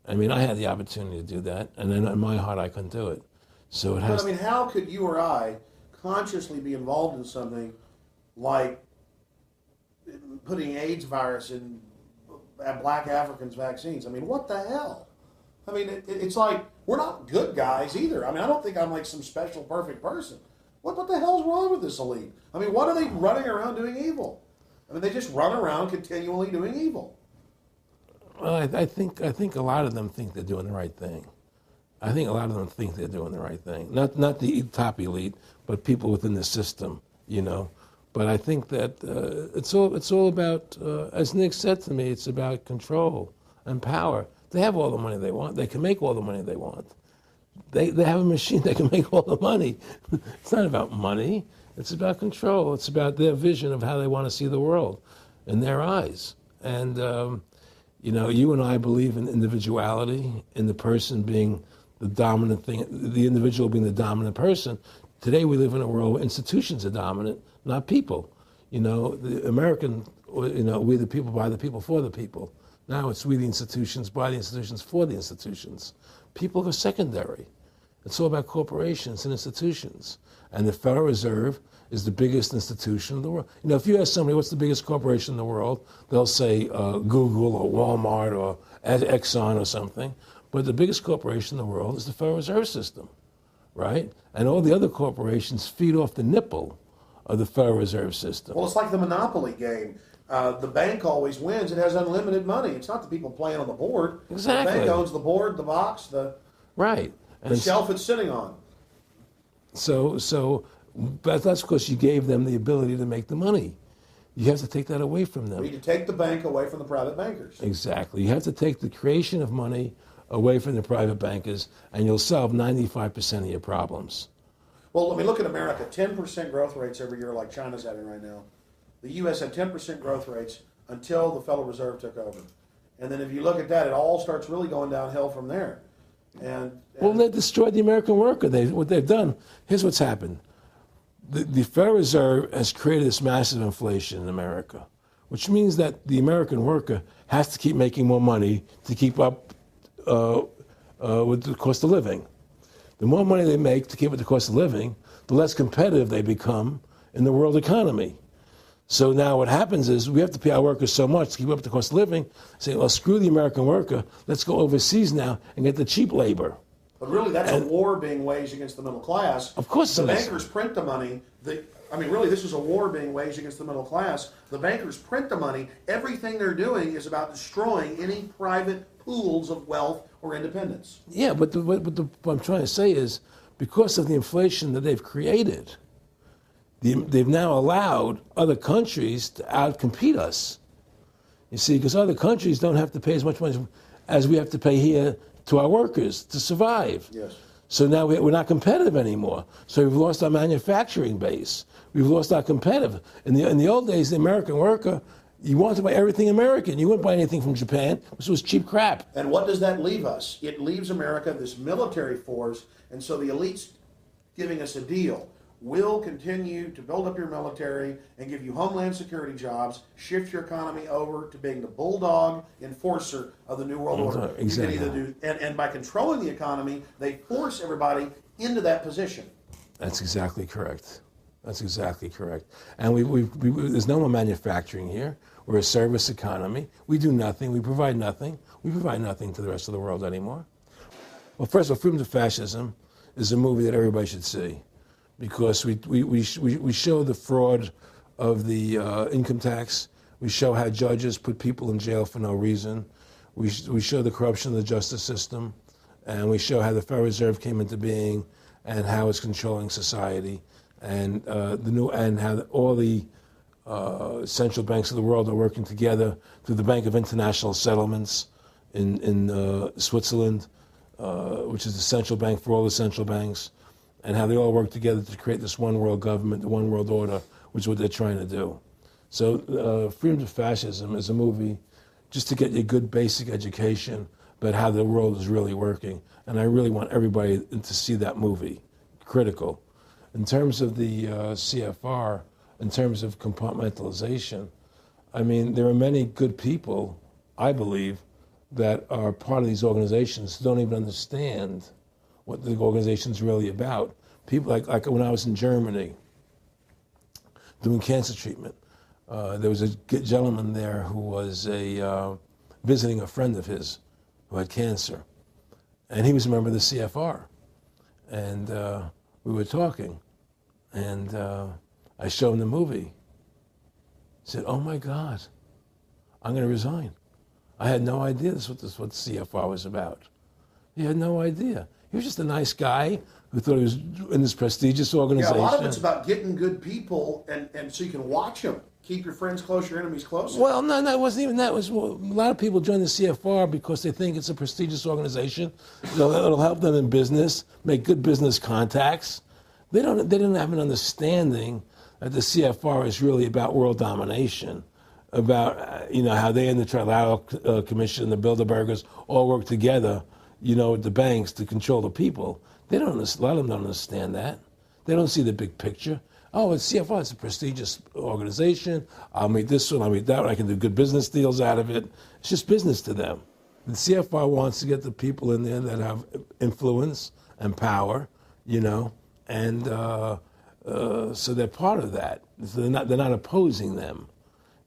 I mean, I had the opportunity to do that, and then in my heart, I couldn't do it. So it has. But, I mean, how could you or I consciously be involved in something like putting AIDS virus in black Africans' vaccines? I mean, what the hell? I mean, it's like we're not good guys either. I mean, I don't think I'm like some special perfect person. What the hell's wrong with this elite? I mean, what are they running around doing evil? I mean, they just run around continually doing evil. Well, I think a lot of them think they're doing the right thing. I think a lot of them think they're doing the right thing. Not the top elite, but people within the system, you know. But I think that it's all about, as Nick said to me, it's about control and power. They have all the money they want. They can make all the money they want. They have a machine that can make all the money. It's not about money. It's about control. It's about their vision of how they want to see the world in their eyes. And, you know, you and I believe in individuality, in the person being the dominant thing, the individual being the dominant person. Today we live in a world where institutions are dominant, not people. You know, the American, you know, we the people, by the people, for the people. Now it's we the institutions, by the institutions, for the institutions. People are secondary. It's all about corporations and institutions. And the Federal Reserve is the biggest institution in the world. You know, if you ask somebody what's the biggest corporation in the world, they'll say Google or Walmart or Exxon or something. But the biggest corporation in the world is the Federal Reserve System, right? And all the other corporations feed off the nipple of the Federal Reserve System. Well, it's like the Monopoly game. The bank always wins. It has unlimited money. It's not the people playing on the board. Exactly. The bank owns the board, the box, the shelf it's sitting on. But that's because you gave them the ability to make the money. You have to take that away from them. We need to take the bank away from the private bankers. Exactly. You have to take the creation of money away from the private bankers, and you'll solve 95% of your problems. Well, let me look at America. 10% growth rates every year like China's having right now. The U.S. had 10% growth rates until the Federal Reserve took over. And then if you look at that, it all starts really going downhill from there. Well, they destroyed the American worker. What they've done, here's what's happened. The Federal Reserve has created this massive inflation in America, which means that the American worker has to keep making more money to keep up with the cost of living. The more money they make to keep up with the cost of living, the less competitive they become in the world economy. So now what happens is we have to pay our workers so much to keep up with the cost of living, say, well, screw the American worker, let's go overseas now and get the cheap labor. But really, that's a war being waged against the middle class. Of course the bankers print the money. Really, this is a war being waged against the middle class. The bankers print the money. Everything they're doing is about destroying any private pools of wealth or independence. Yeah, but what I'm trying to say is because of the inflation that they've created, they've now allowed other countries to outcompete us. You see, because other countries don't have to pay as much money as we have to pay here to our workers to survive. Yes. So now we're not competitive anymore. So we've lost our manufacturing base. We've lost our competitive. In the old days, the American worker, you wanted to buy everything American. You wouldn't buy anything from Japan, which was cheap crap. And what does that leave us? It leaves America this military force, and so the elite's giving us a deal. We'll continue to build up your military and give you homeland security jobs, shift your economy over to being the bulldog enforcer of the New World Order. Exactly. You can either do, and by controlling the economy, they force everybody into that position. That's exactly correct. That's exactly correct. And there's no more manufacturing here. We're a service economy. We do nothing. We provide nothing. We provide nothing to the rest of the world anymore. Well, first of all, Freedom to Fascism is a movie that everybody should see, because we show the fraud of the income tax. We show how judges put people in jail for no reason. We show the corruption of the justice system, and we show how the Federal Reserve came into being and how it's controlling society, and how all the central banks of the world are working together through the Bank of International Settlements in Switzerland, which is the central bank for all the central banks, and how they all work together to create this one world government, the one world order, which is what they're trying to do. So Freedom to Fascism is a movie just to get you a good basic education about how the world is really working. And I really want everybody to see that movie, critical. In terms of the CFR, in terms of compartmentalization, I mean, there are many good people, I believe, that are part of these organizations who don't even understand what the organization's really about. People like when I was in Germany doing cancer treatment, there was a gentleman there who was visiting a friend of his who had cancer. And he was a member of the CFR. And we were talking. And I showed him the movie. He said, "Oh my God, I'm going to resign. I had no idea this is what the CFR was about." He had no idea. He was just a nice guy who thought he was in this prestigious organization. Yeah, a lot of it's about getting good people, and so you can watch them. Keep your friends close, your enemies close. Well, no, it wasn't even that. It was, a lot of people join the CFR because they think it's a prestigious organization. It'll help them in business, make good business contacts. They didn't have an understanding that the CFR is really about world domination, about how they and the Trilateral Commission and the Bilderbergers all work together, with the banks to control the people. A lot of them don't understand that. They don't see the big picture. Oh, it's CFR, it's a prestigious organization. I'll meet this one, I'll meet that one. I can do good business deals out of it. It's just business to them. The CFR wants to get the people in there that have influence and power, and so they're part of that. So they're not opposing them,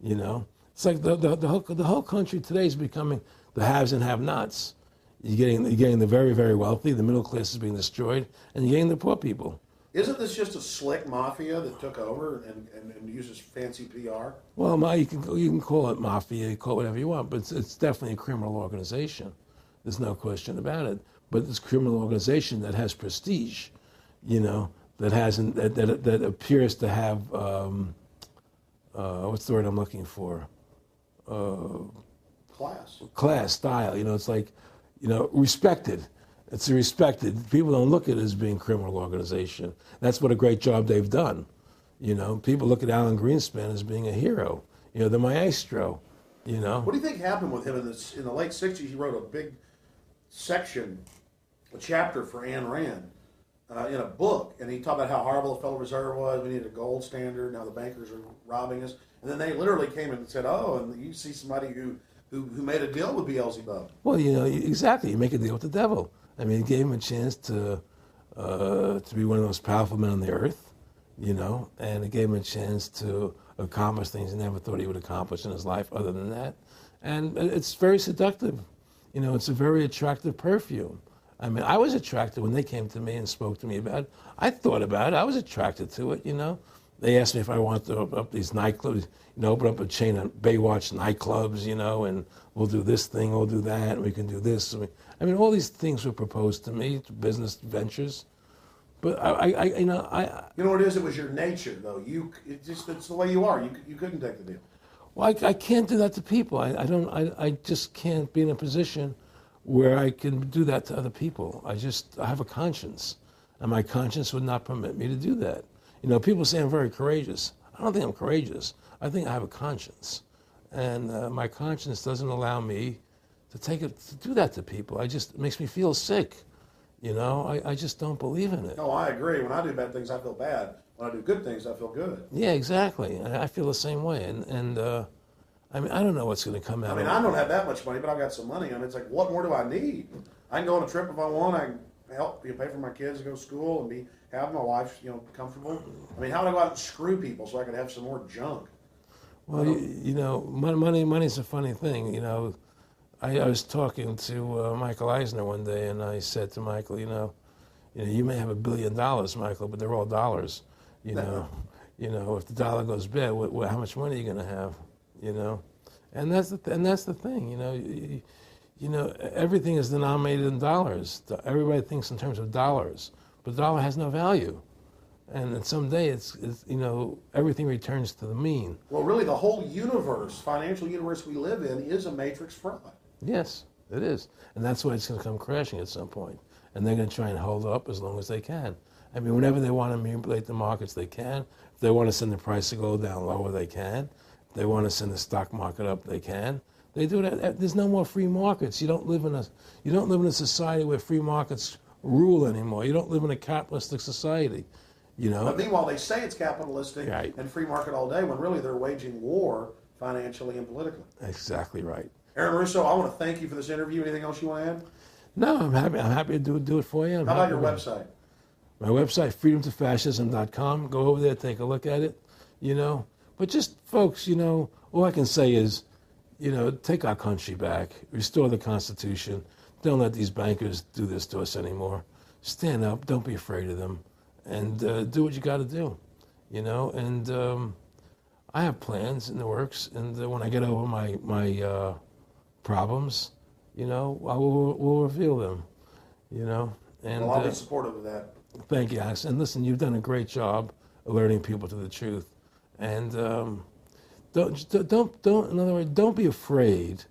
It's like the whole country today is becoming the haves and have-nots. You're getting the very, very wealthy, the middle class is being destroyed, and you're getting the poor people. Isn't this just a slick mafia that took over and uses fancy PR? Well, you can call it mafia, you call it whatever you want, but it's definitely a criminal organization. There's no question about it. But it's a criminal organization that has prestige, that appears to have what's the word I'm looking for? Class, style. It's like, respected. It's respected. People don't look at it as being a criminal organization. That's what a great job they've done. People look at Alan Greenspan as being a hero. The maestro. What do you think happened with him in the late '60s? He wrote a big section, a chapter for Ayn Rand in a book, and he talked about how horrible the Federal Reserve was. We needed a gold standard. Now the bankers are robbing us. And then they literally came in and said, "Oh, and you see somebody who made a deal with Beelzebub." Well, exactly. You make a deal with the devil. I mean, it gave him a chance to be one of the most powerful men on the earth, and it gave him a chance to accomplish things he never thought he would accomplish in his life other than that. And it's very seductive. It's a very attractive perfume. I mean, I was attracted when they came to me and spoke to me about it. I thought about it. I was attracted to it, They asked me if I wanted to open up these nightclubs, open up a chain of Baywatch nightclubs, and we'll do this thing, we'll do that, and we can do this. I mean, all these things were proposed to me, business ventures. But You know what it is? It was your nature, though. It's the way you are. You couldn't take the deal. Well, I can't do that to people. I just can't be in a position where I can do that to other people. I have a conscience, and my conscience would not permit me to do that. People say I'm very courageous. I don't think I'm courageous. I think I have a conscience, and my conscience doesn't allow me to do that to people. It makes me feel sick. I just don't believe in it. No, I agree. When I do bad things, I feel bad. When I do good things, I feel good. Yeah, exactly. I feel the same way. And I mean, I don't know what's going to come out. I mean, I don't have that much money, but I've got some money. It's like, what more do I need? I can go on a trip if I want. I can help pay for my kids to go to school and have my wife, comfortable. I mean, how do I go out and screw people so I can have some more junk? Well, money's a funny thing. I was talking to Michael Eisner one day, and I said to Michael, you may have $1 billion, Michael, but they're all dollars. If the dollar goes bad, how much money are you going to have? you know, and that's the thing, you know. You know, everything is denominated in dollars. Everybody thinks in terms of dollars, but the dollar has no value. And then someday it's you know, everything returns to the mean. Well, really, the whole universe, financial universe we live in, is a matrix fraud. Yes, it is. And that's why it's going to come crashing at some point. And they're going to try and hold up as long as they can. I mean, whenever they want to manipulate the markets, they can. If they want to send the price to go down lower, they can. If they want to send the stock market up, they can. They do that. There's no more free markets. You don't live in a society where free markets rule anymore. You don't live in a capitalistic society. You know? But meanwhile, they say it's capitalistic right. and free market all day, when really they're waging war financially and politically. Exactly right. Aaron Russo, I want to thank you for this interview. Anything else you want to add? No, I'm happy to do it for you. How about your website? My website, freedomtofascism.com. Go over there, take a look at it, you know. But just, folks, you know, all I can say is, you know, take our country back, restore the Constitution. Don't let these bankers do this to us anymore. Stand up, don't be afraid of them, and do what you got to do, you know. And I have plans in the works, and when I get over my problems, you know, we'll reveal them, you know. And well, I'll be supportive of that. Thank you, Alex. And listen, you've done a great job alerting people to the truth. And don't, in other words, don't be afraid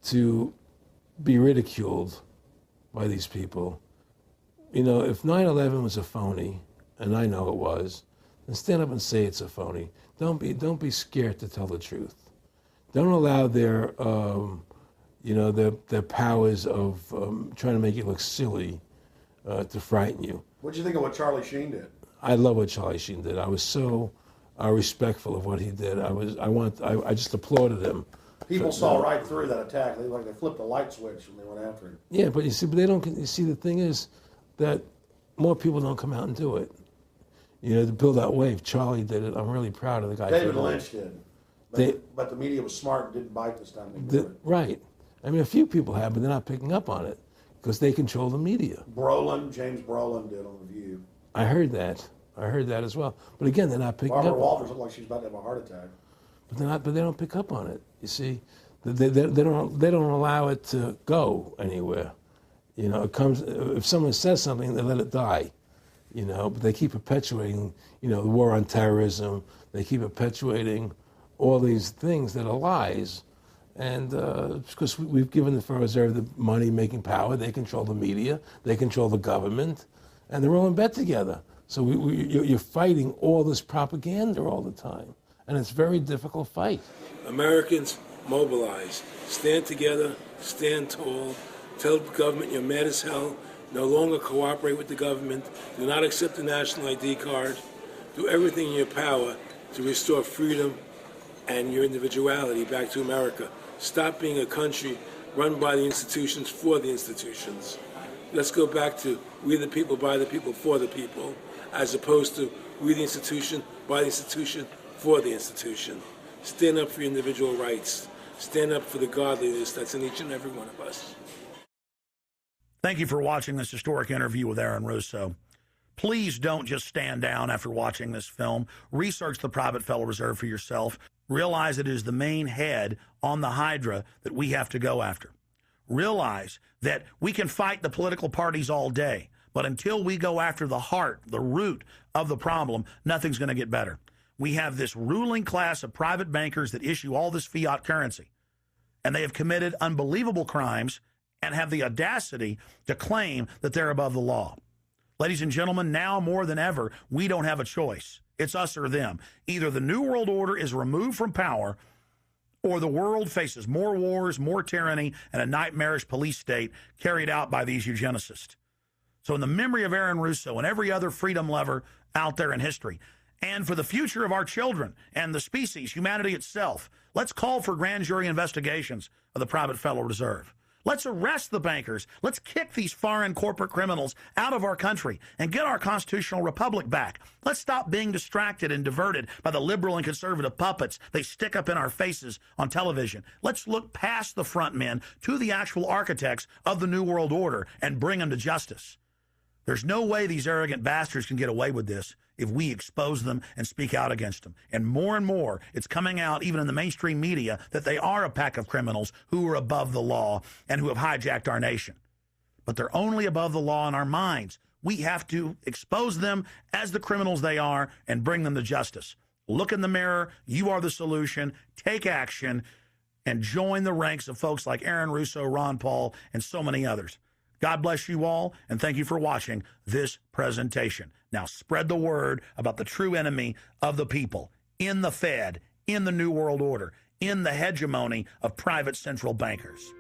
to be ridiculed by these people. You know, if 9/11 was a phony, and I know it was, then stand up and say it's a phony. Don't be scared to tell the truth. Don't allow their you know, their powers of trying to make you look silly to frighten you. What did you think of what Charlie Sheen did? I love what Charlie Sheen did. I was so respectful of what he did. I just applauded him. People saw right through that attack. They flipped a light switch when they went after him. Yeah, but they don't. You see, the thing is that more people don't come out and do it. You know, to build that wave. Charlie did it. I'm really proud of the guy. David Lynch did. But the media was smart and didn't bite this time. Right. I mean, a few people have, but they're not picking up on it because they control the media. James Brolin did on The View. I heard that as well. But again, they're not picking up. Barbara Walters looked like she's about to have a heart attack. But they don't pick up on it. You see, they don't allow it to go anywhere. You know, it comes if someone says something, they let it die. You know, but they keep perpetuating, you know, the war on terrorism. They keep perpetuating all these things that are lies. And because we've given the Federal Reserve the money-making power, they control the media, they control the government, and they're all in bed together. So you're fighting all this propaganda all the time, and it's a very difficult fight. Americans, mobilize. Stand together, stand tall. Tell the government you're mad as hell. No longer cooperate with the government. Do not accept the national ID card. Do everything in your power to restore freedom and your individuality back to America. Stop being a country run by the institutions for the institutions. Let's go back to we the people, by the people, for the people, as opposed to we the institution, by the institution, for the institution. Stand up for your individual rights. Stand up for the godliness that's in each and every one of us. Thank you for watching this historic interview with Aaron Russo. Please don't just stand down after watching this film. Research the private Federal Reserve for yourself. Realize it is the main head on the Hydra that we have to go after. Realize that we can fight the political parties all day, but until we go after the heart, the root of the problem, nothing's going to get better. We have this ruling class of private bankers that issue all this fiat currency, and they have committed unbelievable crimes and have the audacity to claim that they're above the law. Ladies and gentlemen, now more than ever, we don't have a choice. It's us or them. Either the New World Order is removed from power, or the world faces more wars, more tyranny, and a nightmarish police state carried out by these eugenicists. So in the memory of Aaron Russo and every other freedom lover out there in history, and for the future of our children and the species, humanity itself, let's call for grand jury investigations of the private Federal Reserve. Let's arrest the bankers. Let's kick these foreign corporate criminals out of our country and get our constitutional republic back. Let's stop being distracted and diverted by the liberal and conservative puppets they stick up in our faces on television. Let's look past the front men to the actual architects of the New World Order and bring them to justice. There's no way these arrogant bastards can get away with this if we expose them and speak out against them. And more, it's coming out even in the mainstream media that they are a pack of criminals who are above the law and who have hijacked our nation. But they're only above the law in our minds. We have to expose them as the criminals they are and bring them to justice. Look in the mirror. You are the solution. Take action and join the ranks of folks like Aaron Russo, Ron Paul, and so many others. God bless you all, and thank you for watching this presentation. Now spread the word about the true enemy of the people in the Fed, in the New World Order, in the hegemony of private central bankers.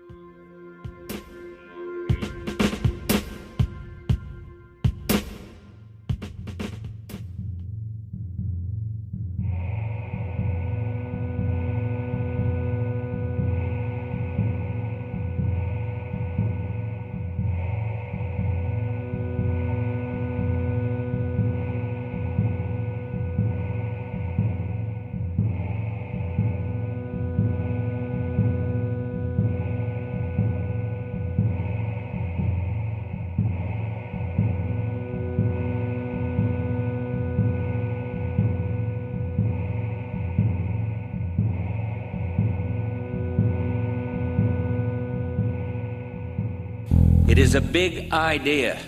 It is a big idea,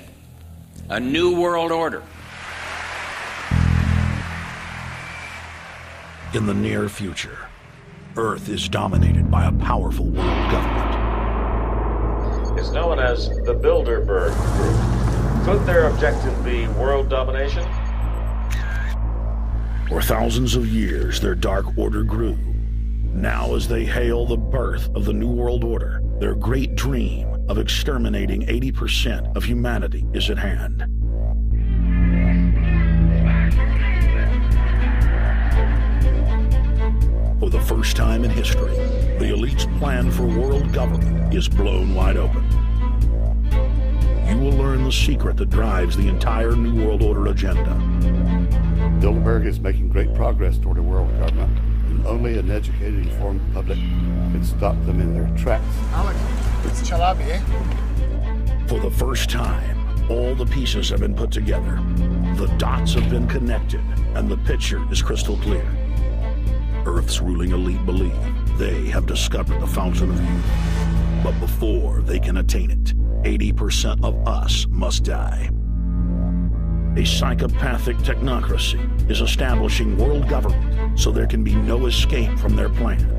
a new world order. In the near future, Earth is dominated by a powerful world government. It's known as the Bilderberg Group. Could their objective be world domination? For thousands of years, their dark order grew. Now, as they hail the birth of the New World Order, their great dream of exterminating 80% of humanity is at hand. For the first time in history, the elite's plan for world government is blown wide open. You will learn the secret that drives the entire New World Order agenda. Bilderberg is making great progress toward a world government, and only an educated, informed public can stop them in their tracks. Alex, it's Chalabi, eh? For the first time, all the pieces have been put together. The dots have been connected, and the picture is crystal clear. Earth's ruling elite believe they have discovered the fountain of youth. But before they can attain it, 80% of us must die. A psychopathic technocracy is establishing world government so there can be no escape from their plan.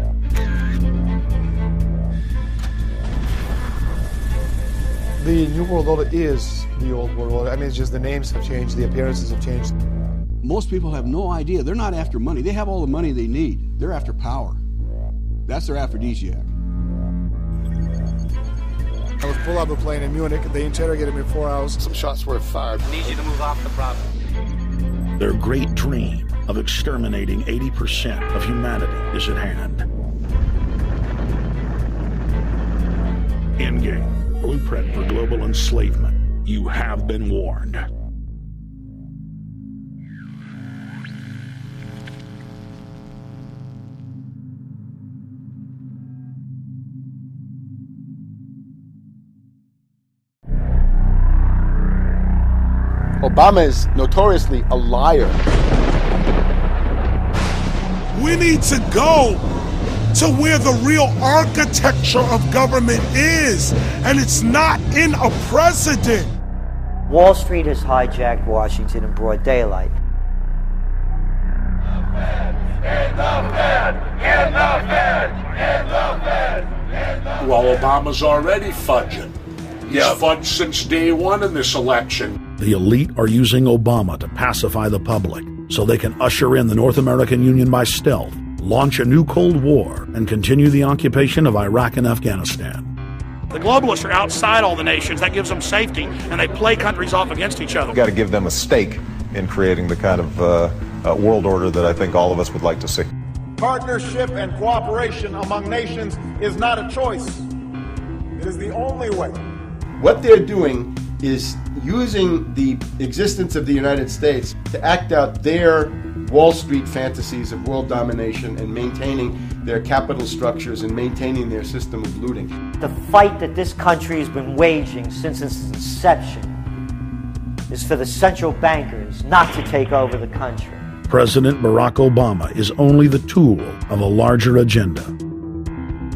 The New World Order is the old world order. I mean, it's just the names have changed, the appearances have changed. Most people have no idea. They're not after money. They have all the money they need. They're after power. That's their aphrodisiac. I was pulled out of a plane in Munich. They interrogated me for 4 hours. Some shots were fired. I need you to move off the property. Their great dream of exterminating 80% of humanity is at hand. Endgame. Blueprint for global enslavement. You have been warned. Obama is notoriously a liar. We need to go to where the real architecture of government is, and it's not in a president. Wall Street has hijacked Washington in broad daylight. Well, Obama's already fudging. He's fudged since day one in this election. The elite are using Obama to pacify the public so they can usher in the North American Union by stealth, launch a new Cold War, and continue the occupation of Iraq and Afghanistan. The globalists are outside all the nations. That gives them safety, and they play countries off against each other. We've got to give them a stake in creating the kind of world order that I think all of us would like to see. Partnership and cooperation among nations is not a choice. It is the only way. What they're doing is using the existence of the United States to act out their Wall Street fantasies of world domination and maintaining their capital structures and maintaining their system of looting. The fight that this country has been waging since its inception is for the central bankers not to take over the country. President Barack Obama is only the tool of a larger agenda.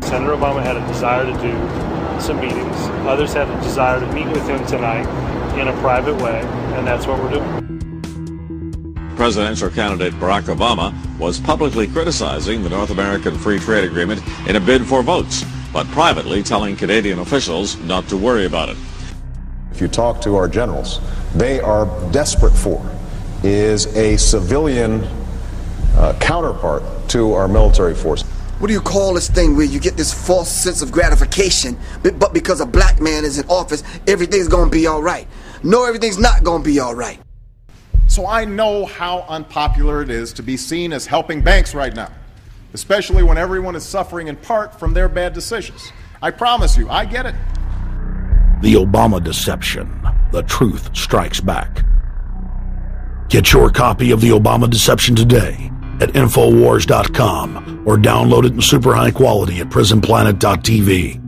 Senator Obama had a desire to do some meetings. Others had a desire to meet with him tonight in a private way, and that's what we're doing. Presidential candidate Barack Obama was publicly criticizing the North American Free Trade Agreement in a bid for votes, but privately telling Canadian officials not to worry about it. If you talk to our generals, they are desperate for is a civilian counterpart to our military force. What do you call this thing where you get this false sense of gratification, but because a black man is in office, everything's gonna be all right? No, everything's not gonna be all right. So I know how unpopular it is to be seen as helping banks right now, especially when everyone is suffering in part from their bad decisions. I promise you, I get it. The Obama deception. The truth strikes back. Get your copy of The Obama Deception today at Infowars.com or download it in super high quality at prisonplanet.tv.